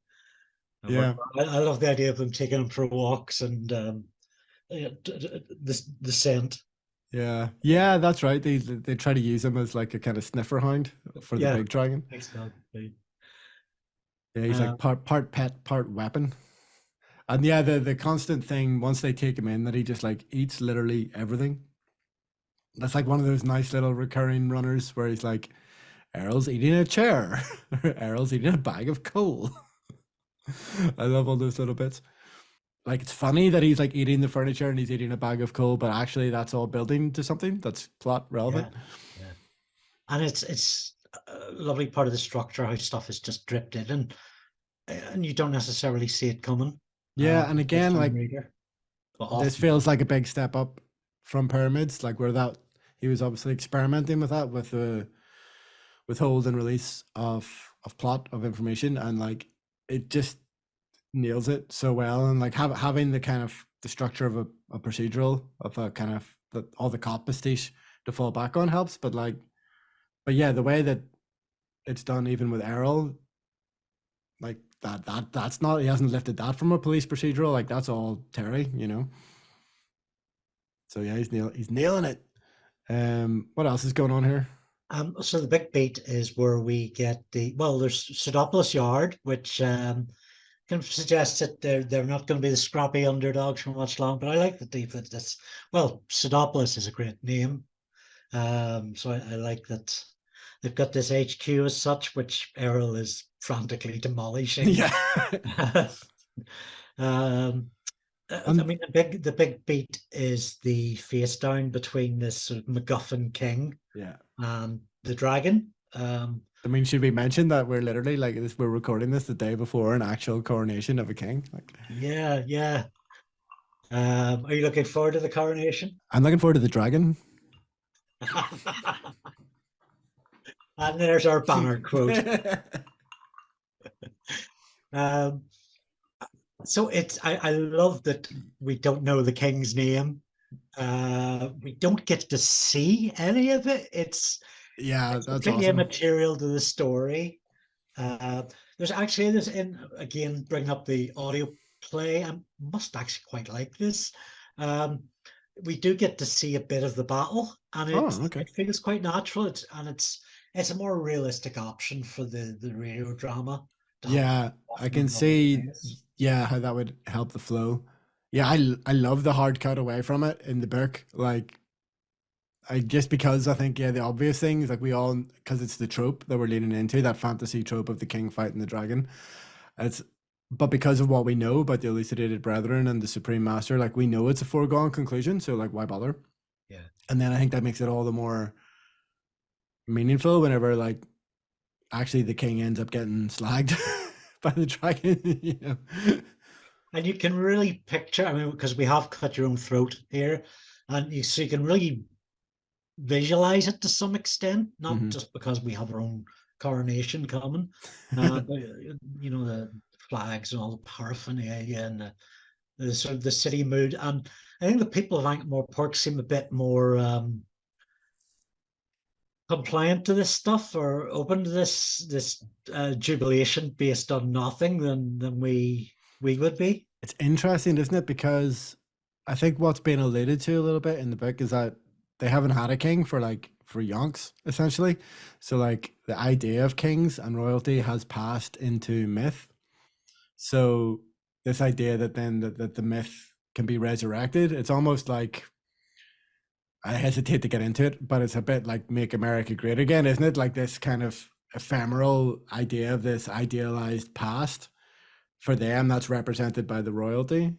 Yeah, I love the idea of them taking him for walks and the scent. yeah. That's right. They try to use him as like a kind of sniffer hound for the Yeah, big dragon. exactly. Yeah, he's like part pet, part weapon. And yeah, the constant thing once they take him in that he just like eats literally everything. That's like one of those nice little recurring runners where he's like, Errol's eating a chair. Errol's eating a bag of coal. I love all those little bits. Like it's funny that he's like eating the furniture and he's eating a bag of coal, but actually that's all building to something that's plot Yeah, relevant. yeah. And it's a lovely part of the structure how stuff is just dripped in, and you don't necessarily see it coming. Yeah, and First again, time like reader, but this often. feels like a big step up from pyramids, like where that he was obviously experimenting with that with the withhold and release of plot of information, and like it just nails it so well. And like having the kind of the structure of a procedural of a kind of all the cop pastiche to fall back on helps, but yeah, the way that it's done even with Errol, like that's not, he hasn't lifted that from a police procedural, like that's all Terry, you know. So yeah, he's nailing it. What else is going on here? So the big beat is where we get there's Pseudopolis Yard, which kind of suggests that they're not going to be the scrappy underdogs for much long. But I like that they put this. Well, Pseudopolis is a great name, so I like that they've got this HQ as such, which Errol is frantically demolishing. Yeah. um, I And mean, the big beat is the face down between this sort of MacGuffin king yeah. and the dragon. I mean, should we mention that we're literally like this? We're recording this the day before an actual coronation of a king. Like, Yeah, yeah. Are you looking forward to the coronation? I'm looking forward to the dragon. And there's our banner quote. Um, so I love that we don't know the king's name. We don't get to see any of it. Yeah, It's that's completely awesome. immaterial to the story. Uh, there's in again bringing up the audio play. I must actually quite like this. Um, we do get to see a bit of the battle, and Oh, okay. it feels quite natural. It's a more realistic option for the radio drama to have Yeah, I often can on rubber see. face. Yeah, how that would help the flow. Yeah, I love the hard cut away from it in the book. Like, I just because I think yeah, the obvious things like we all because it's the trope that we're leaning into that fantasy trope of the king fighting the dragon. It's but because of what we know about the elucidated brethren and the supreme master, like we know it's a foregone conclusion. So like, why bother? Yeah. And then I think that makes it all the more meaningful whenever like actually the king ends up getting slagged by the dragon. You know? And you can really picture, I mean, because we have cut your own throat here, and so you can really visualize it to some extent, not Mhm. just because we have our own coronation coming, but the flags and all the paraphernalia and the sort of the city mood. And I think the people of Ankh-Morpork seem a bit more compliant to this stuff or open to this jubilation based on nothing than we would be. It's interesting, isn't it? Because I think what's been alluded to a little bit in the book is that they haven't had a king for yonks, essentially. So like the idea of kings and royalty has passed into myth. So this idea that then that the myth can be resurrected, it's almost like I hesitate to get into it, but it's a bit like Make America Great Again, isn't it? Like this kind of ephemeral idea of this idealized past for them that's represented by the royalty.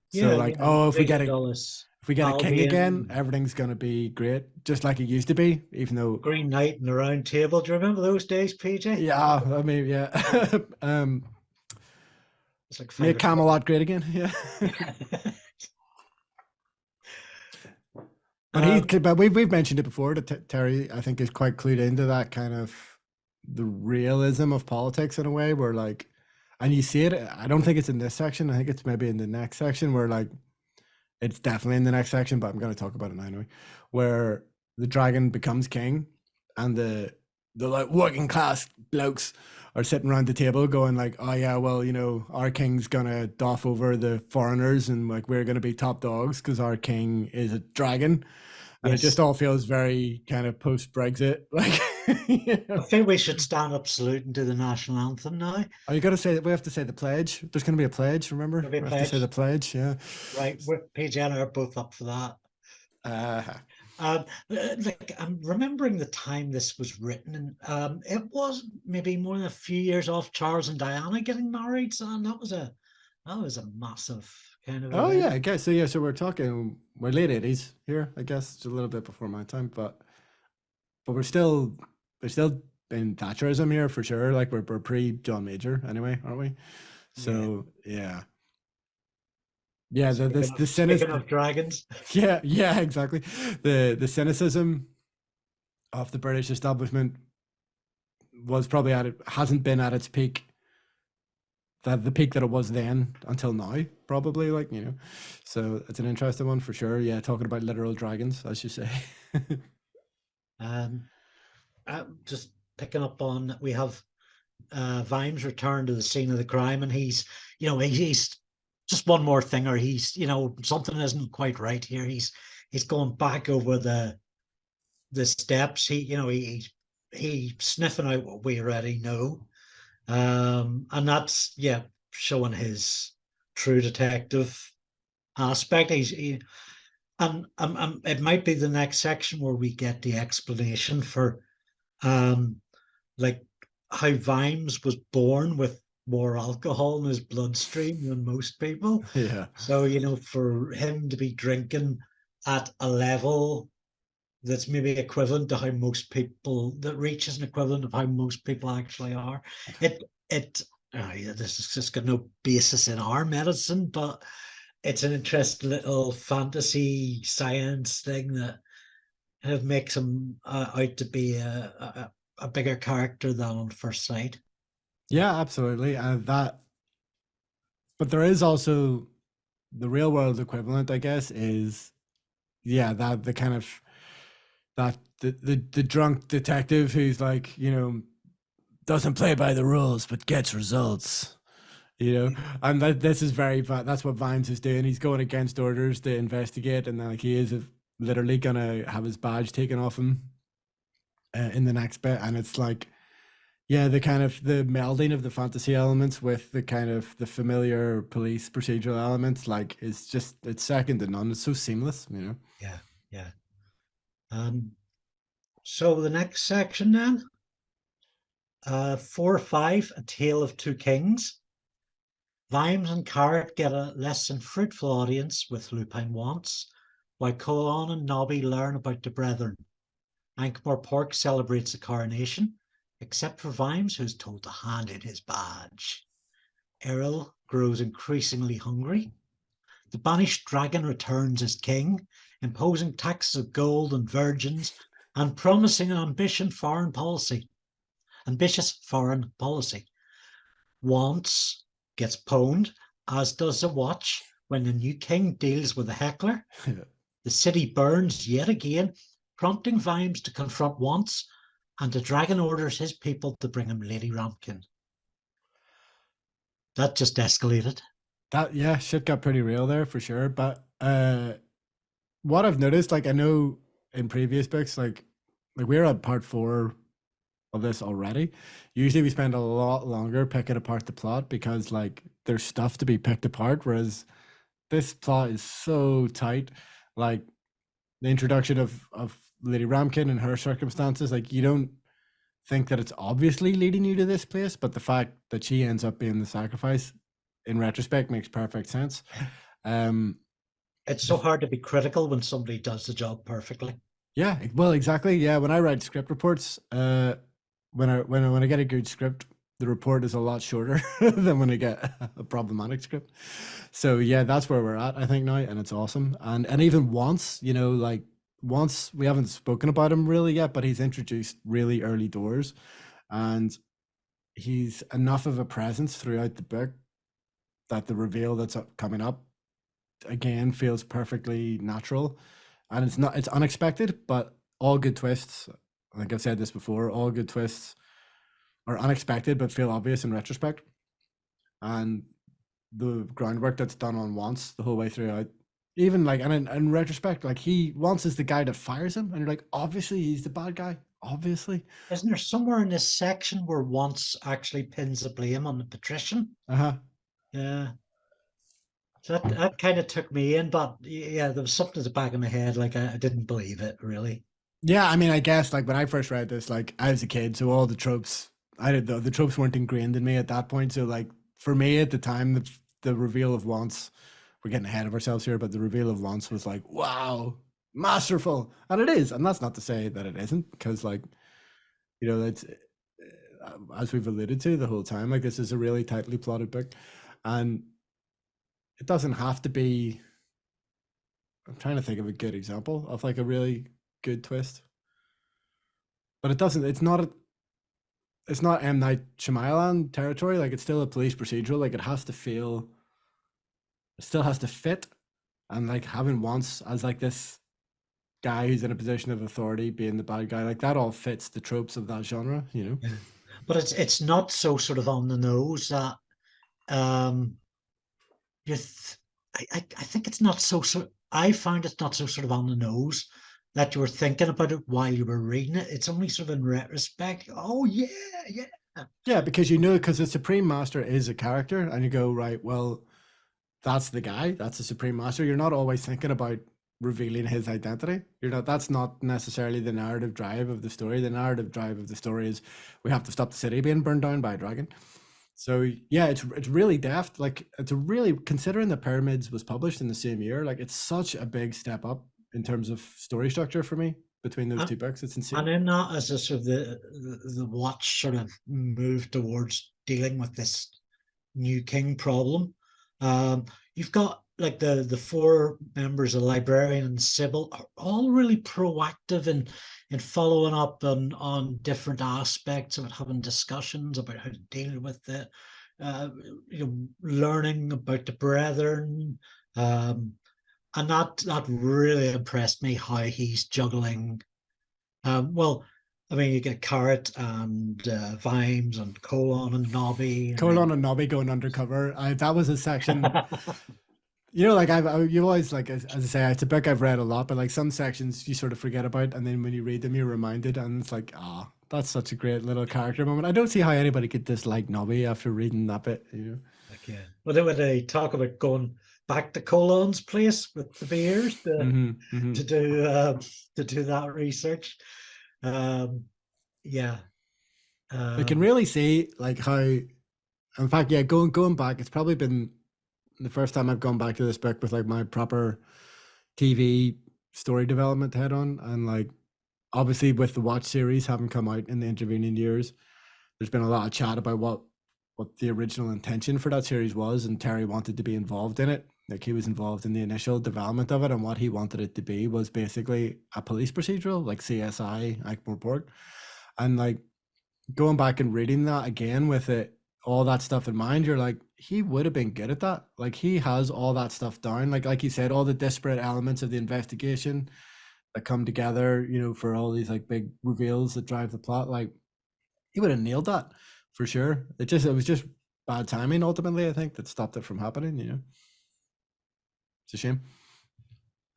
So Yeah, like, oh, visioned all this if we get a king again, Albion, everything's gonna be great, just like it used to be. Even though, Green Knight, and the Round Table. Do you remember those days, PJ? yeah, I mean, yeah, It's like five make or six. Camelot great again, yeah. um, But we've mentioned it before that Terry, I think, is quite clued into that kind of the realism of politics in a way, where like, and you see it. I don't think it's in this section. I think it's maybe in the next section where like it's definitely in the next section, but I'm going to talk about it now anyway, where the dragon becomes king and the like working class blokes are sitting around the table going like, oh yeah, well, you know, our king's gonna doff over the foreigners and like we're gonna be top dogs because our king is a dragon. And it just yes, all feels very kind of post Brexit. Like, you I know. think we should stand up saluting to the national anthem now. Oh, you got to say that we have to say the pledge. There's going to be a pledge. Remember, There'll be a we have to say the pledge, pledge. Yeah. right? We're PJ and I are both up for that. Uh, Like I'm remembering the time this was written, and it was maybe more than a few years off Charles and Diana getting married, so and that was a massive kind of oh event. yeah, I guess so. Yeah, so we're late 80s here. I guess it's a little bit before my time, but we're still in Thatcherism here for sure. Like we're pre John Major anyway, aren't we? Yeah. So yeah, yeah. Speaking The of speaking cynicism. of dragons, Yeah, yeah, exactly. The cynicism of the British establishment was probably at it hasn't been at its peak, that the peak that it was then until now, probably, like, you know. So it's an interesting one for sure. Yeah, talking about literal dragons, as you say. um, just picking up on we have Vimes return to the scene of the crime, and he's just one more thing, or he's something isn't quite right here. he's going back over the steps. He sniffing out what we already know. And that's, yeah, showing his true detective aspect. And it might be the next section where we get the explanation for um like how Vimes was born with more alcohol in his bloodstream than most people. Yeah. So, for him to be drinking at a level that's maybe equivalent to how most people, that reaches an equivalent of how most people actually are. It it yeah, this has just got no basis in our medicine, but it's an interesting little fantasy science thing that kind of makes him out to be a bigger character than on first sight. Yeah, absolutely. But there is also the real world equivalent, I guess, is yeah, that the kind of that the drunk detective who's like, doesn't play by the rules but gets results. And this is that's what Vimes is doing. He's going against orders to investigate, and then like he is literally gonna have his badge taken off him in the next bit, and it's like, yeah, the kind of the melding of the fantasy elements with the kind of the familiar police procedural elements, like it's second to none. It's so seamless. Yeah, yeah. Um, so the next section then, 4 or 5, A Tale of Two Kings. Vimes and Carrot get a less than fruitful audience with Lupin wants, while Colon and Nobby learn about the Brethren. Ankmore Pork celebrates the coronation, except for Vimes, who's told to hand in his badge. Errol grows increasingly hungry. The banished dragon returns as king, imposing taxes of gold and virgins and promising an ambitious foreign policy. Wants gets pwned, as does the watch when the new king deals with a heckler. The city burns yet again, prompting Vimes to confront Wants, and the dragon orders his people to bring him Lady Rampkin. That just escalated. That yeah, shit got pretty real there for sure. But what I've noticed, like I know in previous books, like we're at part 4 of this already. Usually we spend a lot longer picking apart the plot because like there's stuff to be picked apart, whereas this plot is so tight. Like the introduction of Lady Ramkin and her circumstances, like you don't think that it's obviously leading you to this place, but the fact that she ends up being the sacrifice in retrospect makes perfect sense. Um It's so hard to be critical when somebody does the job perfectly. Yeah, well, exactly. Yeah, when I write script reports, when I get a good script, the report is a lot shorter than when I get a problematic script. So yeah, that's where we're at, I think now, and it's awesome. And even once we haven't spoken about him really yet, but he's introduced really early doors, and he's enough of a presence throughout the book that the reveal that's coming up again feels perfectly natural, and it's unexpected, but all good twists, I think I've said this before, all good twists are unexpected but feel obvious in retrospect. And the groundwork that's done on Once the whole way throughout, even like, and in retrospect, like he Once is the guy that fires him, and you're like, obviously he's the bad guy, obviously. Isn't there somewhere in this section where Wants actually pins the blame on the patrician? Uh-huh. Yeah. So that kind of took me in, but yeah, there was something at the back of my head, like I didn't believe it really. Yeah, I mean, I guess like when I first read this, like I was a kid, so all the tropes, I did the tropes weren't ingrained in me at that point. So like for me at the time, the reveal of Once, we're getting ahead of ourselves here, but the reveal of Once was like, wow, masterful, and it is, and that's not to say that it isn't, because like that's as we've alluded to the whole time, like this is a really tightly plotted book, and it doesn't have to be. I'm trying to think of a good example of like a really good twist, but it doesn't. It's not M Night Shyamalan territory. Like it's still a police procedural. Like it still has to fit, and like having Once as like this guy who's in a position of authority being the bad guy, like that all fits the tropes of that genre. Yeah. But it's not so sort of on the nose that um you th- I think it's not so I found it not so sort of on the nose that you were thinking about it while you were reading it. It's only sort of in retrospect. Oh yeah, yeah. Yeah, because because the Supreme Master is a character, and you go, right, well, that's the guy, that's the Supreme Master. You're not always thinking about revealing his identity. You're not, that's not necessarily the narrative drive of the story. The narrative drive of the story is we have to stop the city being burned down by a dragon. So yeah, it's really deft. Like, it's a really, considering the Pyramids was published in the same year, like it's such a big step up in terms of story structure for me between those And, two books. It's and insane. in that, as a sort of the watch sort of moved towards dealing with this new king problem, you've got like the four members, the librarian and Sybil, are all really proactive in following up on different aspects of it, having discussions about how to deal with it, uh, learning about the brethren, um, and that really impressed me how he's juggling. Well, I mean, you get Carrot and Vimes and Colon and Nobby, and then Colon and Nobby going undercover. That was a section. Like you always, like, as I say, it's a book I've read a lot, but like some sections you sort of forget about, and then when you read them, you're reminded, and it's like, that's such a great little character moment. I don't see how anybody could dislike Nobby after reading that bit. like, yeah. But then when they talk about going back to Colon's place with the beers Mm-hmm, mm-hmm. to do to do that research, um, yeah, I can um, really see like how, in fact, yeah, going back, it's probably been the first time I've gone back to this book with like my proper TV story development head on, and like obviously with the watch series having come out in the intervening years, there's been a lot of chat about what the original intention for that series was, and Terry wanted to be involved in it. Like, he was involved in the initial development of it, and what he wanted it to be was basically a police procedural, like CSI, Ankh-Morpork. And like going back and reading that again with all that stuff in mind, you're like, he would have been good at that. Like, he has all that stuff down. Like you said, all the disparate elements of the investigation that come together, for all these like big reveals that drive the plot. Like, he would have nailed that for sure. It was just bad timing ultimately, I think, that stopped it from happening. It's a shame.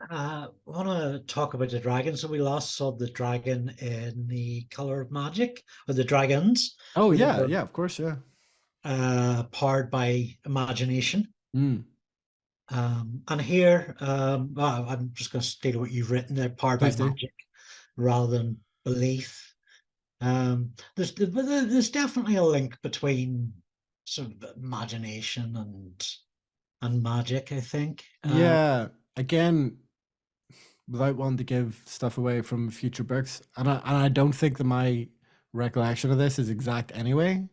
I want to talk about the dragon. So we last saw the dragon in the Color of Magic, or the dragons, Oh where they yeah, were yeah, of course, yeah. powered by imagination. Mm, And here, well, I'm just going to state what you've written there: powered by please do. magic rather than belief. There's definitely a link between sort of imagination and magic, I think. Yeah, again, without wanting to give stuff away from future books, and I don't think that my recollection of this is exact anyway,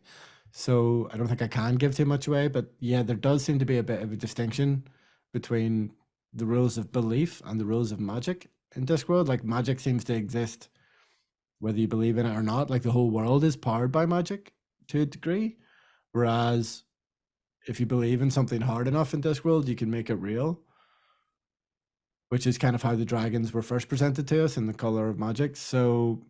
so I don't think I can give too much away. But yeah, there does seem to be a bit of a distinction between the rules of belief and the rules of magic in Discworld. Like, magic seems to exist whether you believe in it or not. Like, the whole world is powered by magic to a degree, whereas if you believe in something hard enough in Discworld, you can make it real, which is kind of how the dragons were first presented to us in the Color of Magic. So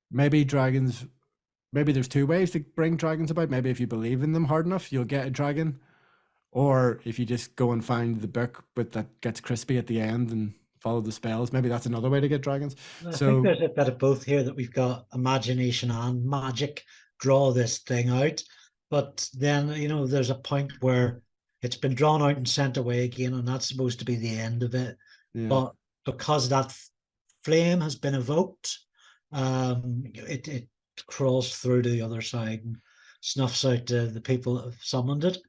maybe there's two ways to bring dragons about. Maybe if you believe in them hard enough, you'll get a dragon. Or if you just go and find the book but that gets crispy at the end and follow the spells, maybe that's another way to get dragons. I think So there's a bit of both here, that we've got imagination and magic draw this thing out. But then, there's a point where it's been drawn out and sent away again, and that's supposed to be the end of it. yeah. But because that flame has been evoked, it crawls through to the other side and snuffs out the people that have summoned it.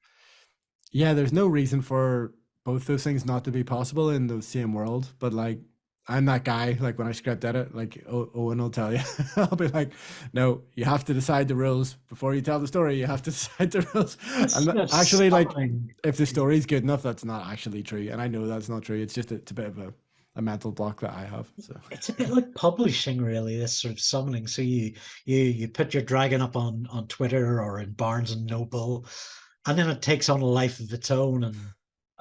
Yeah, there's no reason for both those things not to be possible in the same world. But like, I'm that guy. Like, when I script edit, like, Owen will tell you, I'll be like, no, you have to decide the rules before you tell the story. You have to decide the rules. That's And just actually, like, stunning. if the story's good enough, that's not actually true. And I know that's not true. It's just it's a bit of a mental block that I have. So It's a bit like publishing, really, this sort of summoning. So you put your dragon up on Twitter or in Barnes and Noble, and then it takes on a life of its own, and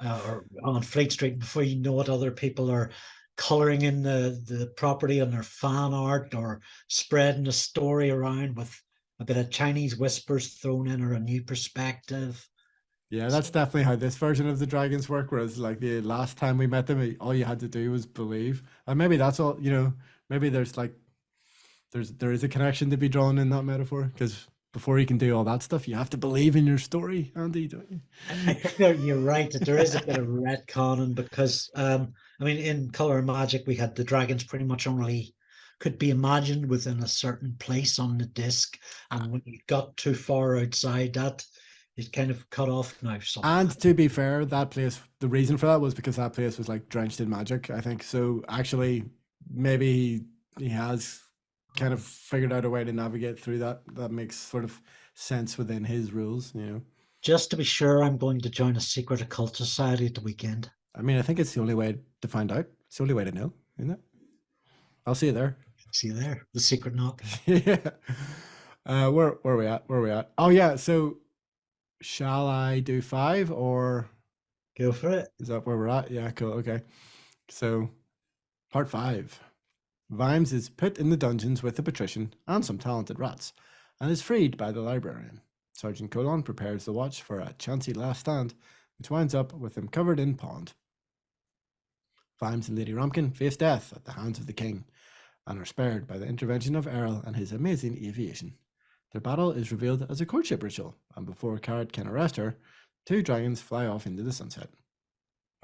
or on Fleet Street. Before you know it, other people are coloring in the property on their fan art, or spreading the story around with a bit of Chinese whispers thrown in, or a new perspective. Yeah, that's So definitely how this version of the dragons work. Whereas, like the last time we met them, all you had to do was believe, and maybe that's all. Maybe there's like there is a connection to be drawn in that metaphor because before you can do all that stuff, you have to believe in your story, Andy, don't you? I think that you're right that there is a bit of retconning because I mean in Color and Magic we had the dragons pretty much only could be imagined within a certain place on the disc, and when you got too far outside that, it kind of cut off now And somehow. to be fair, that place, the reason for that was because that place was like drenched in magic, I think. So actually, maybe he has kind of figured out a way to navigate through that. That makes sort of sense within his rules. Just to be sure, I'm going to join a secret occult society at the weekend. I mean, I think it's the only way to find out. It's the only way to know, isn't it? I'll see you there. See you there, the secret knock. Yeah. Where are we at? Where are we at? Oh yeah. So shall I do 5 or Go for it. is that where we're at? Yeah, cool. Okay. So part 5. Vimes is put in the dungeons with the patrician and some talented rats, and is freed by the librarian. Sergeant Colon prepares the watch for a chancy last stand, which winds up with him covered in pond. Vimes and Lady Rumpkin face death at the hands of the king, and are spared by the intervention of Errol and his amazing aviation. Their battle is revealed as a courtship ritual, and before Carrot can arrest her, 2 dragons fly off into the sunset.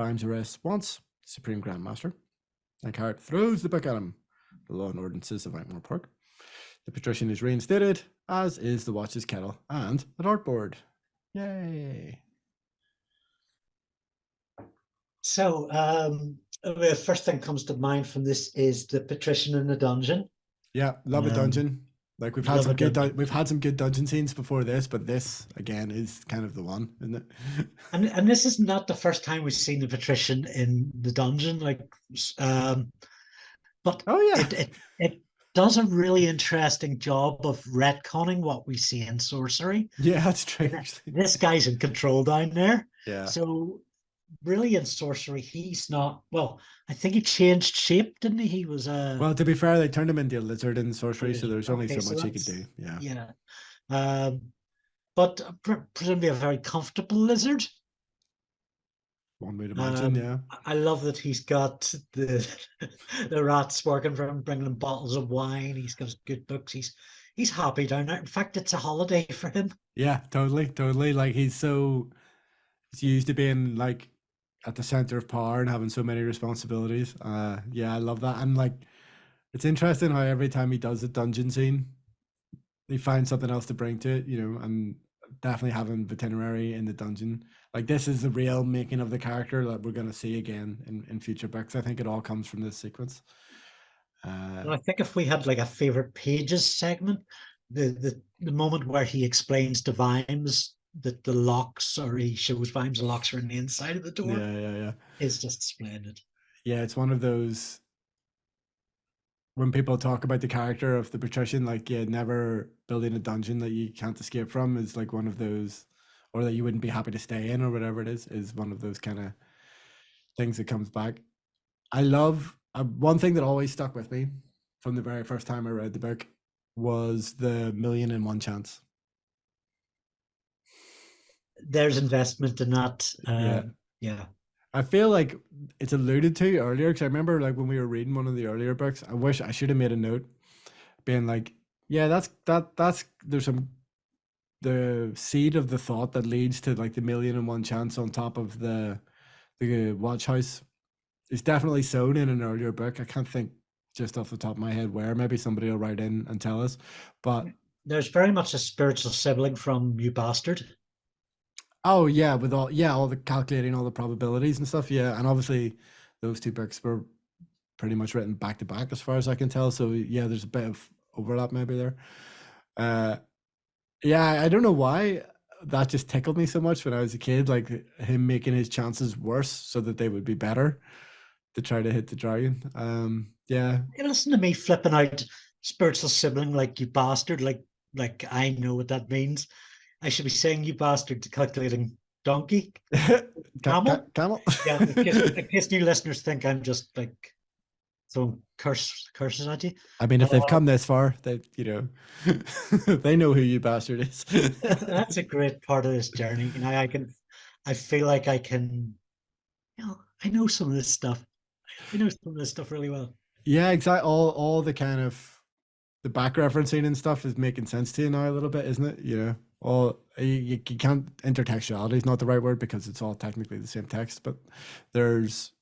Vimes arrests once, Supreme Grand Master, and Carrot throws the book at him. The law and ordinances of Whitemore Park. The patrician is reinstated, as is the watch's kettle and the dartboard. Yay! So the first thing comes to mind from this is the patrician in the dungeon. Yeah, love a dungeon. Like we've had some good dungeon scenes before this, but this again is kind of the one, isn't it? And this is not the first time we've seen the patrician in the dungeon. But Oh yeah, it does a really interesting job of retconning what we see in sorcery. yeah, that's true. This guy's in control down there. Yeah. So really in sorcery, he's not. Well, I think he changed shape, didn't he? He was a. Well, to be fair, they turned him into a lizard in sorcery, so there's only Okay, so much he could do. Yeah. yeah. But presumably a very comfortable lizard. One way to imagine, yeah. I love that he's got the the rats working for him, bringing him bottles of wine. He's got his good books. He's happy down there. In fact, it's a holiday for him. Yeah, totally. Like he's used to being like at the center of power and having so many responsibilities. Yeah, I love that. And like it's interesting how every time he does a dungeon scene, he finds something else to bring to it, and definitely having veterinary in the dungeon. Like this is the real making of the character that we're gonna see again in future books. I think it all comes from this sequence. And I think if we had like a favorite pages segment, the moment where he explains to Vimes that the locks, or he shows Vimes the locks are on the inside of the door, Yeah. is just splendid. Yeah, it's one of those when people talk about the character of the patrician, like never building a dungeon that you can't escape from is like one of those, or that you wouldn't be happy to stay in, or whatever it is one of those kind of things that comes back. I love one thing that always stuck with me from the very first time I read the book was the 1,000,001 chance. There's investment in that. Yeah. I feel like it's alluded to earlier because I remember like when we were reading one of the earlier books, I wish I should have made a note being like, yeah, that's there's the seed of the thought that leads to like the 1,000,001 chance on top of the watch house is definitely sown in an earlier book. I can't think just off the top of my head where. Maybe somebody will write in and tell us. But there's very much a spiritual sibling from You Bastard. Oh yeah, with all the calculating all the probabilities and stuff. Yeah, and obviously those 2 books were pretty much written back to back as far as I can tell. So yeah, there's a bit of overlap maybe there. Yeah, I don't know why that just tickled me so much when I was a kid, like him making his chances worse so that they would be better to try to hit the dragon. Yeah. Hey, listen to me flipping out spiritual sibling like You Bastard, like I know what that means. I should be saying You Bastard to calculating donkey. Camel? Camel? Yeah, in case new listeners think I'm just like throwing curses at you. I mean, if they've come this far, they they know who You Bastard is. That's a great part of this journey. I can I feel like I can, I know some of this stuff. I know some of this stuff really well. Yeah, exactly. All the kind of the back referencing and stuff is making sense to you now a little bit, isn't it? You know, all you can't intertextuality is not the right word because it's all technically the same text, but there's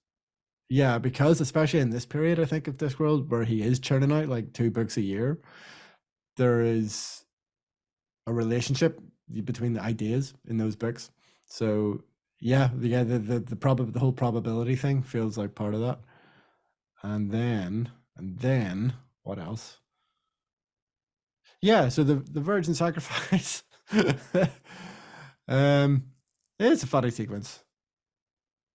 yeah, because especially in this period, I think of Discworld where he is churning out like 2 books a year, there is a relationship between the ideas in those books. So yeah, the whole probability thing feels like part of that. And then what else? Yeah, so the virgin sacrifice. um, it's a funny sequence,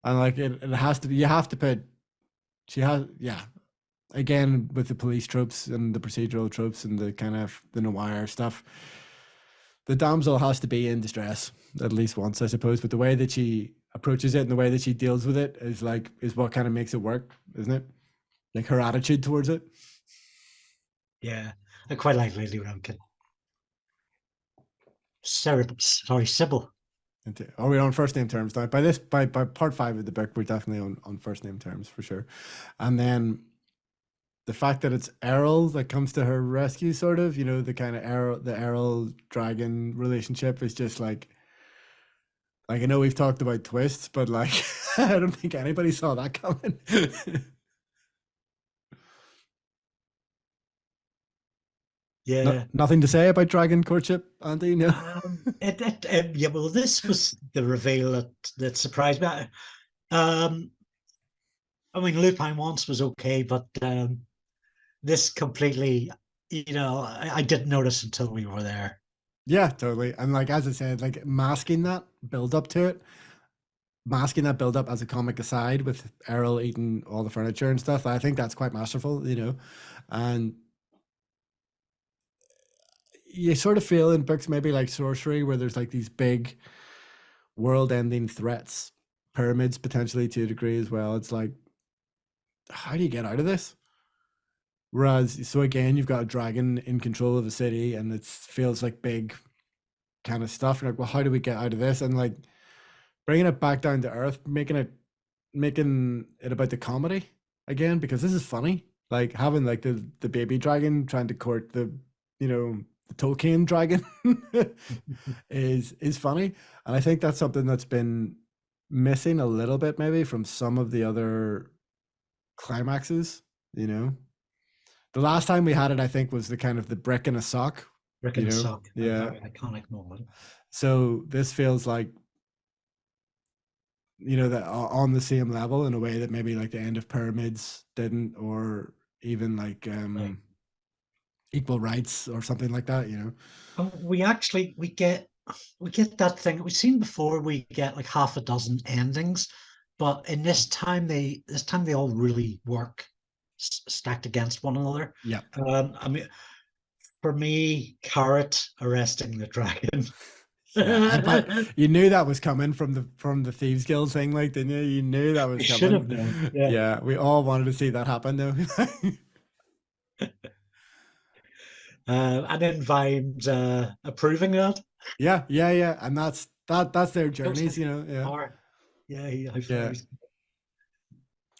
and like it has to be. You have to put. She has yeah. Again with the police tropes and the procedural tropes and the kind of the noir stuff. The damsel has to be in distress at least once, I suppose. But the way that she approaches it and the way that she deals with it is what kind of makes it work, isn't it? Like her attitude towards it. Yeah, I quite like Lady Rankin. Sorry, Sybil. Are we on first name terms now? By part 5 of the book, we're definitely on first name terms for sure. And then the fact that it's Errol that comes to her rescue, sort of, the kind of Errol dragon relationship is just like I know we've talked about twists, but like I don't think anybody saw that coming. Yeah. Nothing to say about dragon courtship, Andy? No. Yeah, well, this was the reveal that surprised me. Um, I mean, Lupin once was okay, but this completely, I didn't notice until we were there. Yeah, totally. And like as I said, like masking that build up to it, masking that build up as a comic aside with Errol eating all the furniture and stuff, I think that's quite masterful. And you sort of feel in books maybe like Sorcery where there's like these big world ending threats, pyramids potentially to a degree as well. It's like, how do you get out of this? Whereas, so again, you've got a dragon in control of a city and it feels like big kind of stuff. You're like, well, how do we get out of this? And like bringing it back down to earth, making it about the comedy again, because this is funny. Like having like the baby dragon trying to court the Tolkien dragon is funny. And I think that's something that's been missing a little bit maybe from some of the other climaxes, you know. The last time we had it, I think, was the kind of the brick in a sock, Rick and a sock, a Yeah. very iconic moment. So this feels like that on the same level in a way that maybe like the end of Pyramids didn't, or even like Right. Equal Rights or something like that. We get that thing we've seen before. We get like half a dozen endings, but in this time they all really work stacked against one another. Yeah. I mean, for me, Carrot arresting the dragon. Yeah, but you knew that was coming from the Thieves Guild thing, like, didn't you? You knew that was I should have coming. known. Yeah. Yeah, we all wanted to see that happen, though. And then Vimes approving that. Yeah, and that's their Goes journeys, to Yeah, power. Yeah, I yeah, froze.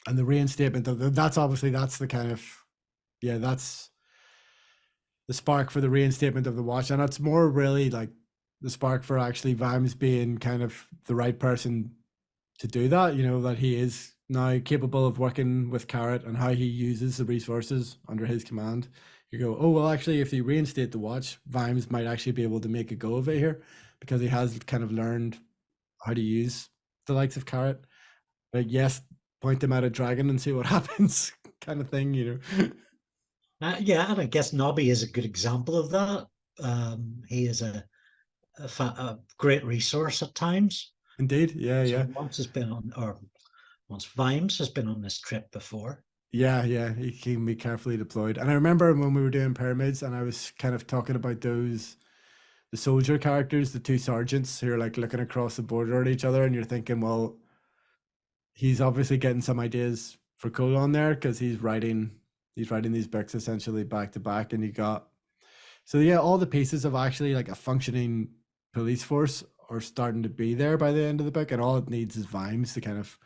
and the reinstatement of that's obviously that's the kind of that's the spark for the reinstatement of the watch, and it's more really like the spark for actually Vimes being kind of the right person to do that. That he is now capable of working with Carrot and how he uses the resources under his command. You go, oh well, actually, if you reinstate the watch, Vimes might actually be able to make a go of it here because he has kind of learned how to use the likes of Carrot. Like, yes, point them at a dragon and see what happens, kind of thing. Yeah, and I guess Nobby is a good example of that. He is a great resource at times. Indeed, yeah, So yeah. once Vimes has been on this trip before. Yeah, he can be carefully deployed. And I remember when we were doing Pyramids and I was kind of talking about the soldier characters, the two sergeants who are like looking across the border at each other, and you're thinking, well, he's obviously getting some ideas for Colon there because he's writing these books essentially back to back, and you got so yeah, all the pieces of actually like a functioning police force are starting to be there by the end of the book, and all it needs is Vimes to kind of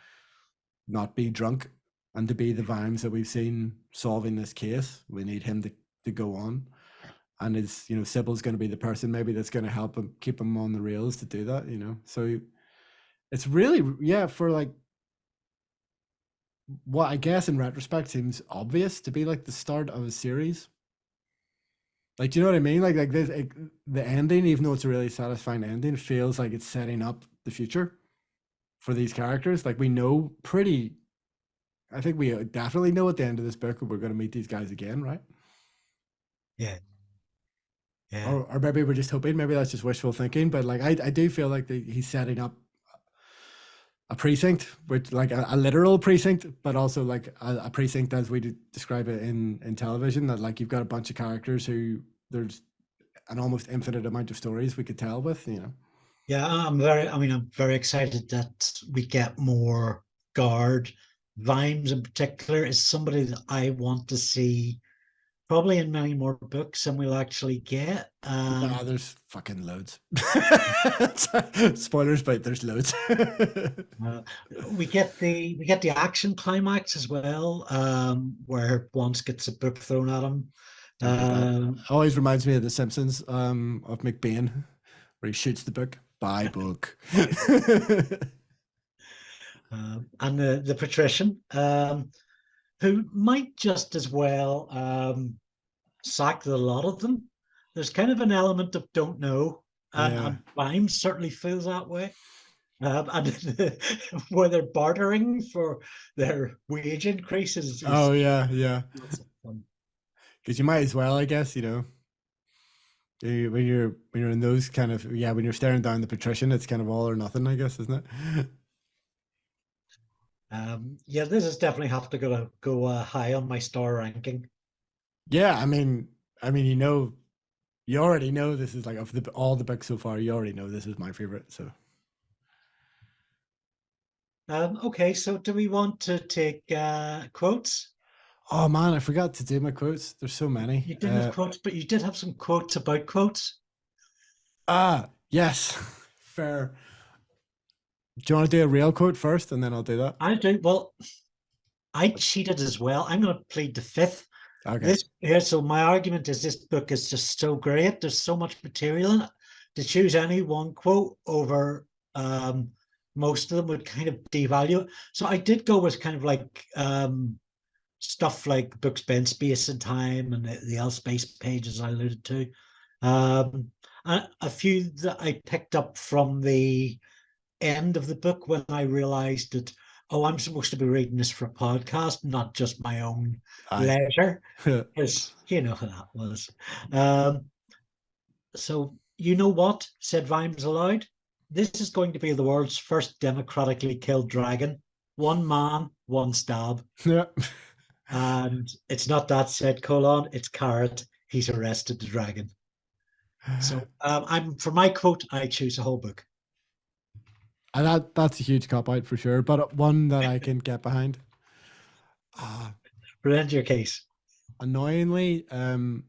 not be drunk and to be the Vimes that we've seen solving this case. We need him to go on, and is, you know, Sybil's going to be the person maybe that's going to help him keep him on the rails to do that, you know. So it's really, yeah, for like what I guess in retrospect seems obvious to be like the start of a series. Like, do you know what I mean? Like this, the ending, even though it's a really satisfying ending, feels like it's setting up the future for these characters. Like we know pretty, I think we definitely know at the end of this book we're going to meet these guys again, right? Yeah. Yeah. Or maybe we're just hoping. Maybe that's just wishful thinking. But like, I do feel like he's setting up a precinct, which like a literal precinct, but also like a precinct as we describe it in television. That like you've got a bunch of characters who there's an almost infinite amount of stories we could tell with, you know. Yeah, I'm very excited that we get more guard. Vimes in particular is somebody that I want to see probably in many more books than we'll actually get. Nah, there's fucking loads. Spoilers, but there's loads. Uh, we get the action climax as well, where Once gets a book thrown at him. Don't beat that. Um, Always reminds me of The Simpsons, of McBain, where he shoots the book. Buy book. and the patrician, who might just as well sack the lot of them. There's kind of an element of don't know, Yeah. and Vimes certainly feels that way. And where they're bartering for their wage increases. Oh yeah, yeah. Lots of fun. Because you might as well, I guess, you know. When you're in those kind of, yeah, when you're staring down the patrician, it's kind of all or nothing, I guess, isn't it? Yeah, this is definitely have to go high on my star ranking. Yeah, you know, you already know this is like of all the books so far. You already know this is my favorite. So, Okay, so do we want to take quotes? oh man, I forgot to do my quotes. There's so many. You didn't have quotes, but you did have some quotes about quotes. Yes, fair. Do you want to do a real quote first, and then I'll do that? I do. Well, I cheated as well. I'm going to plead the fifth. Okay. So my argument is this book is just so great. There's so much material in it. To choose any one quote over most of them would kind of devalue it. So I did go with kind of like stuff like books spend space and time and the L space pages I alluded to. A few that I picked up from the end of the book when I realized that, oh, I'm supposed to be reading this for a podcast, not just my own leisure, because you know how that was. So, you know what, said Vimes aloud? This is going to be the world's first democratically killed dragon. One man, one stab. Yeah. And it's not that, said Colon, it's Carrot. He's arrested the dragon. So I'm for my quote, I choose a whole book. And that's a huge cop out for sure, but one that I can get behind. Present your case. Annoyingly, I'm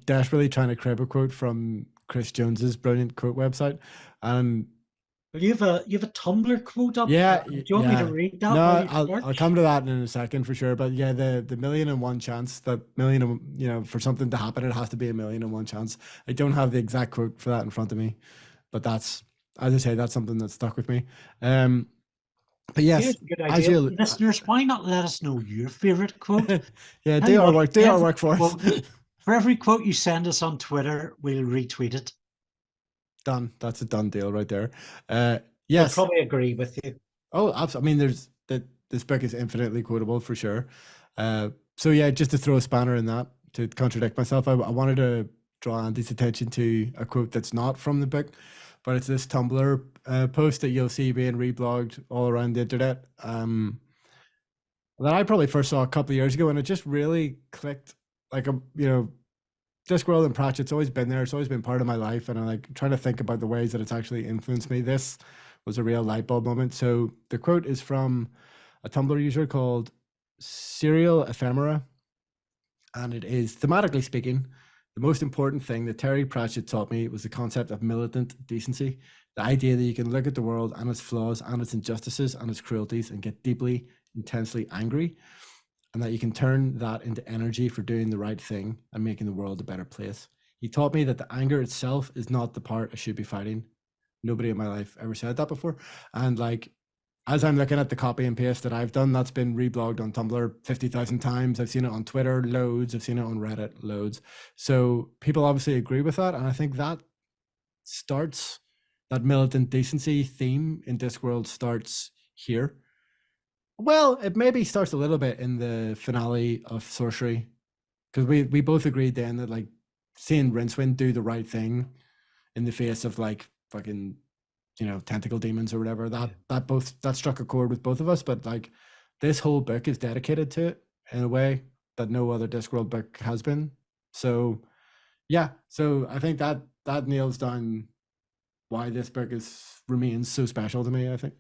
desperately trying to crib a quote from Chris Jones's brilliant quote website, and Well, you have a Tumblr quote up. yeah, Do you want me to read that? No, I'll come to that in a second for sure. But yeah, the million and one chance, that million, you know, for something to happen, it has to be a million and one chance. I don't have the exact quote for that in front of me, but that's, as I say, that's something that stuck with me. But yes, good idea. Listeners, why not let us know your favorite quote? Yeah, do our work for us. For every quote you send us on Twitter, we'll retweet it. Done. That's a done deal right there. I'll Yes, probably agree with you. Oh, absolutely. I mean, this book is infinitely quotable for sure. So yeah, just to throw a spanner in that, to contradict myself, I wanted to draw Andy's attention to a quote that's not from the book, but it's this Tumblr post that you'll see being reblogged all around the internet. That I probably first saw a couple of years ago, and it just really clicked. Like, you know, Discworld and Pratchett's always been there. It's always been part of my life, and I'm like trying to think about the ways that it's actually influenced me. This was a real light bulb moment. So the quote is from a Tumblr user called Serial Ephemera, and it is, thematically speaking, The most important thing that Terry Pratchett taught me was the concept of militant decency, the idea that you can look at the world and its flaws and its injustices and its cruelties and get deeply, intensely angry, and that you can turn that into energy for doing the right thing and making the world a better place. He taught me that the anger itself is not the part I should be fighting. Nobody in my life ever said that before. And like, as I'm looking at the copy and paste that I've done, that's been reblogged on Tumblr 50,000 times. I've seen it on Twitter loads. I've seen it on Reddit loads. So people obviously agree with that. And I think that starts, that militant decency theme in Discworld starts here. Well, it maybe starts a little bit in the finale of Sorcery, because we both agreed then that like seeing Rincewind do the right thing in the face of like fucking, you know, tentacle demons or whatever, that struck a chord with both of us. But like this whole book is dedicated to it in a way that no other Discworld book has been. So yeah, so I think that nails down why this book remains so special to me, I think.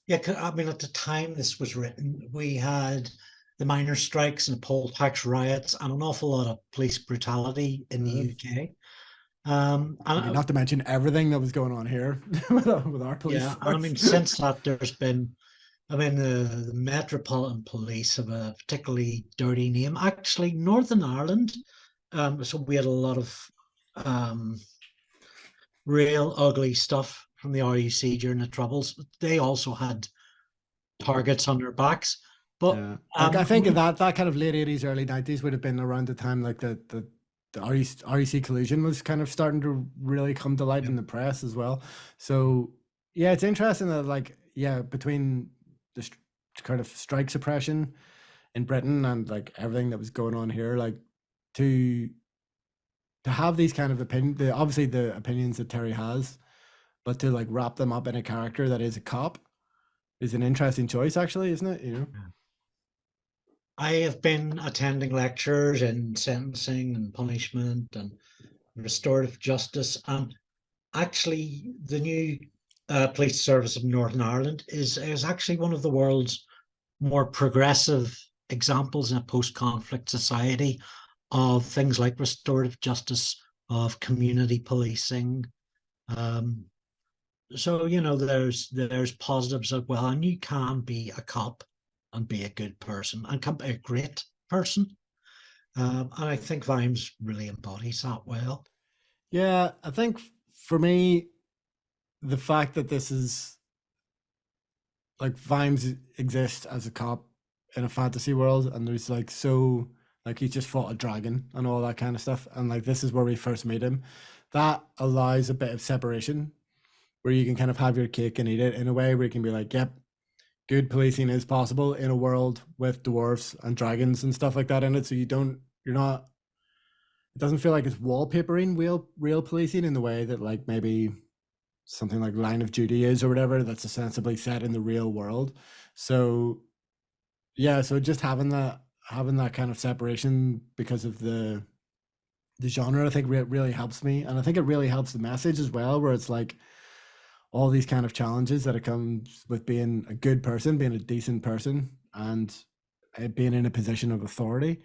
Yeah, I mean, at the time this was written, we had the miners' strikes and poll tax riots and an awful lot of police brutality in the UK. I mean, not to mention everything that was going on here with our police yeah, force. and I mean, since that, there's been, I mean, the Metropolitan Police have a particularly dirty name. Actually, Northern Ireland, so we had a lot of real ugly stuff from the RUC during the Troubles. They also had targets on their backs. But like I think that kind of late 80s, early 90s would have been around the time like the REC collusion was kind of starting to really come to light in the press as well. So yeah, it's interesting that like, yeah, between the kind of strike suppression in Britain and like everything that was going on here, like to have these kind of obviously the opinions that Terry has, but to like wrap them up in a character that is a cop is an interesting choice, actually, isn't it? You know. I have been attending lectures in sentencing and punishment and restorative justice, and actually, the new police service of Northern Ireland is actually one of the world's more progressive examples in a post-conflict society of things like restorative justice, of community policing. So you know, there's positives as well, and you can be a cop and be a good person and can be a great person. And I think Vimes really embodies that well. Yeah, I think for me, the fact that this is like Vimes exists as a cop in a fantasy world, and there's like like he just fought a dragon and all that kind of stuff, and like this is where we first meet him. That allows a bit of separation where you can kind of have your cake and eat it in a way where you can be like, yep, good policing is possible in a world with dwarves and dragons and stuff like that in it. So you're not, it doesn't feel like it's wallpapering real policing in the way that like maybe something like Line of Duty is or whatever, that's ostensibly set in the real world. So yeah, so just having that kind of separation because of the genre, I think really helps me, and I think it really helps the message as well, where it's like all these kind of challenges that it comes with being a good person, being a decent person, and being in a position of authority,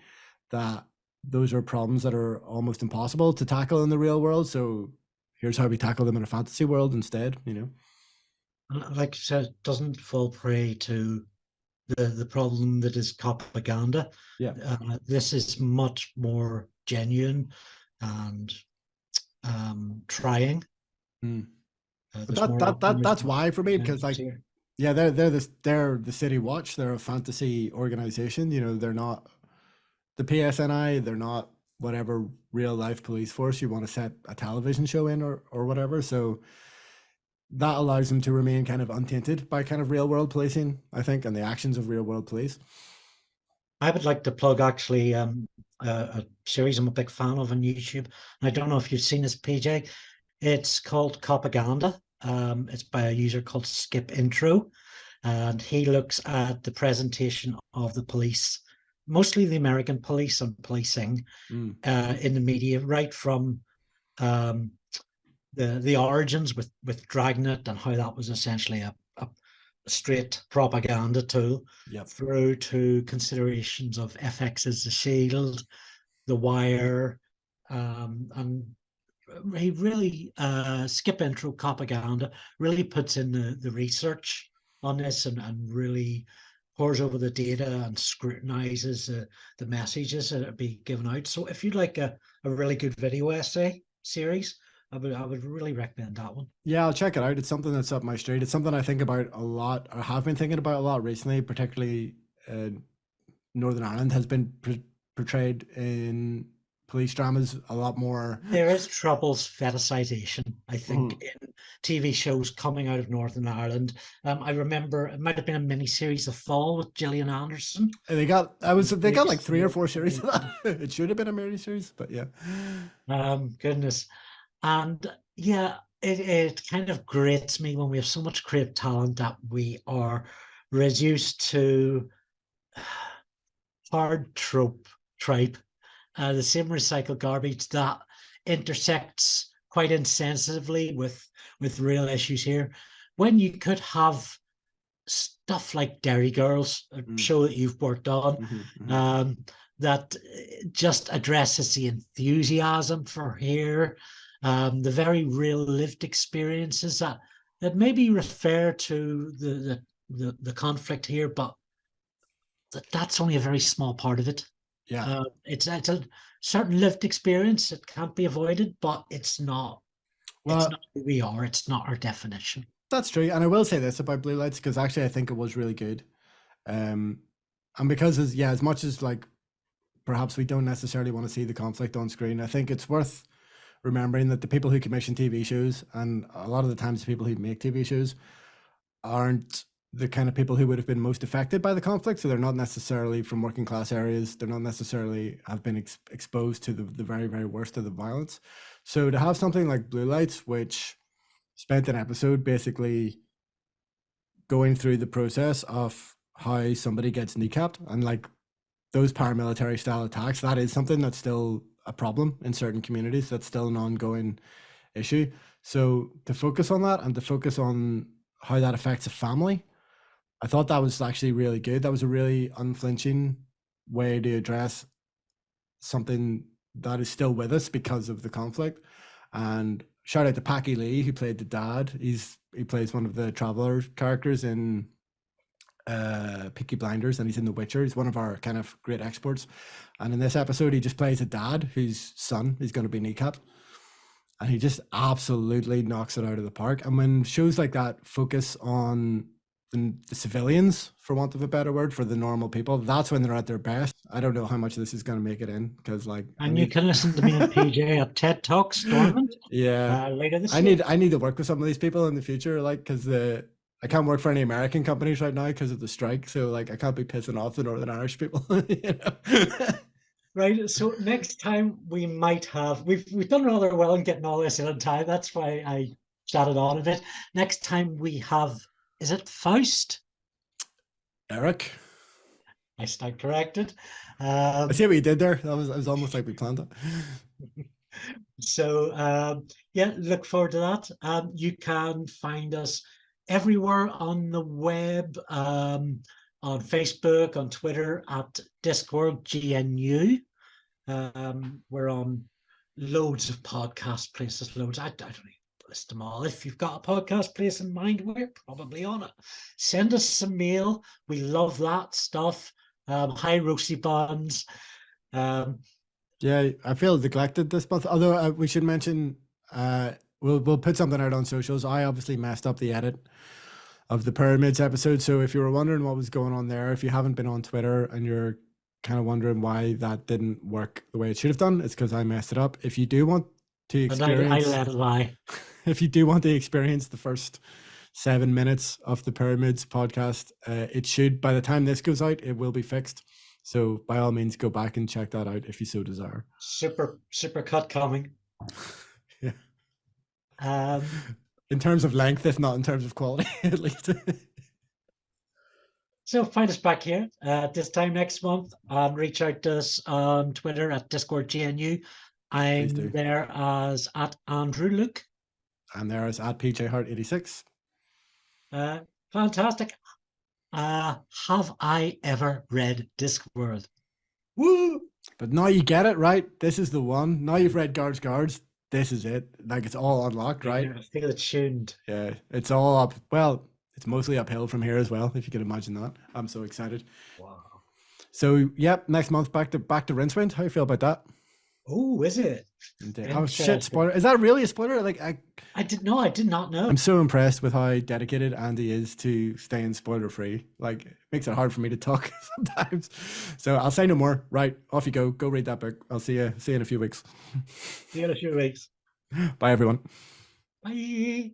that those are problems that are almost impossible to tackle in the real world. So here's how we tackle them in a fantasy world instead, you know. Like you said, it doesn't fall prey to the problem that is propaganda. Yeah. This is much more genuine and trying. But that's why for me, because like here. yeah, they're the City Watch, they're a fantasy organization, you know, they're not the PSNI, they're not whatever real life police force you want to set a television show in or whatever. So that allows them to remain kind of untainted by kind of real world policing, I think, and the actions of real world police. I would like to plug actually a series I'm a big fan of on YouTube. And I don't know if you've seen this, PJ. It's called Propaganda. It's by a user called Skip Intro, and he looks at the presentation of the police, mostly the American police and policing in the media, right from the origins with Dragnet and how that was essentially a straight propaganda tool, through to considerations of FX as the shield, The Wire, and he really skip intro propaganda really puts in the research on this, and really pores over the data and scrutinizes the messages that are being given out. So if you'd like a really good video essay series, I would really recommend that one. Yeah, I'll check it out. It's something that's up my street. It's something I think about a lot, or have been thinking about a lot recently, particularly Northern Ireland has been portrayed in police dramas a lot more. There is troubles fetishization, I think, Mhm. in TV shows coming out of Northern Ireland. I remember it might have been a miniseries, The Fall, with Gillian Anderson. And they got like 3 or 4 series of Released. that. It should have been a mini series, but yeah. Goodness. And yeah, it kind of grates me when we have so much creative talent that we are reduced to hard tripe, the same recycled garbage that intersects quite insensitively with real issues here. When you could have stuff like Dairy Girls, a show that you've worked on, that just addresses the enthusiasm for here, the very real lived experiences that maybe refer to the conflict here, but that's only a very small part of it. Yeah. It's a certain lived experience. It can't be avoided, but it's not. It's Well, not who we are. It's not our definition. that's true. And I will say this about Blue Lights, because actually I think it was really good. And because as much as like perhaps we don't necessarily want to see the conflict on screen, I think it's worth remembering that the people who commission TV shows, and a lot of the times the people who make TV shows, aren't the kind of people who would have been most affected by the conflict. So they're not necessarily from working class areas. They're not necessarily have been exposed to the very, very worst of the violence. So to have something like Blue Lights, which spent an episode basically going through the process of how somebody gets kneecapped, and like those paramilitary style attacks, that is something that's still a problem in certain communities. That's still an ongoing issue. So to focus on that and to focus on how that affects a family, I thought that was actually really good. That was a really unflinching way to address something that is still with us because of the conflict. And shout out to Packy Lee, who played the dad. He plays one of the traveler characters in Peaky Blinders, and he's in The Witcher. He's one of our kind of great exports. And in this episode, he just plays a dad whose son is going to be kneecapped. And he just absolutely knocks it out of the park. And when shows like that focus on the civilians, for want of a better word, for the normal people, that's when they're at their best. I don't know how much of this is going to make it in, because like And you can listen to me and PJ at TED Talks Stormont yeah, later this year. I need to work with some of these people in the future, like, because I can't work for any American companies right now because of the strike. So like I can't be pissing off the Northern Irish people. You know? Right. So next time we might have we've done rather well in getting all this in on time. That's why I chatted on a bit. Next time we have, is it Faust? Eric, I stand corrected. I see what you did there. That was almost like we planned it. So yeah, look forward to that. You can find us everywhere on the web, on Facebook, on Twitter, at Discord GNU. We're on loads of podcast places, loads. I don't even list them all. If you've got a podcast place in mind, we're probably on it. Send us some mail. We love that stuff. Hi, Roasty Buns. Yeah, I feel neglected this month. Although we should mention, we'll put something out on socials. I obviously messed up the edit of the pyramids episode. So if you were wondering what was going on there, if you haven't been on Twitter and you're kind of wondering why that didn't work the way it should have done, it's because I messed it up. If you do want to experience, I let it lie. If you do want to experience the first 7 minutes of the pyramids podcast, it should, by the time this goes out, it will be fixed. So by all means, go back and check that out if you so desire. Super cut coming. Yeah. In terms of length, if not in terms of quality, at least. So find us back here this time next month, and reach out to us on Twitter at Discord GNU. I'm there as at Andrew Luke. I'm there as at PJ Hart 86. Fantastic. Have I ever read Discworld? Woo! But now you get it, right? This is the one. Now you've read Guards. This is it. Like it's all unlocked, right? I feel attuned. Yeah, it's all up. Well, it's mostly uphill from here as well, if you can imagine that. I'm so excited. Wow. So, yep, next month back to Rincewind. How you feel about that? Oh, is it? Oh shit! Interesting. Spoiler. Is that really a spoiler? Like I did not know. I'm so impressed with how dedicated Andy is to staying spoiler free. Like it makes it hard for me to talk sometimes. So I'll say no more. Right, off you go. Go read that book. I'll see you in a few weeks. See you in a few weeks. Bye everyone. Bye.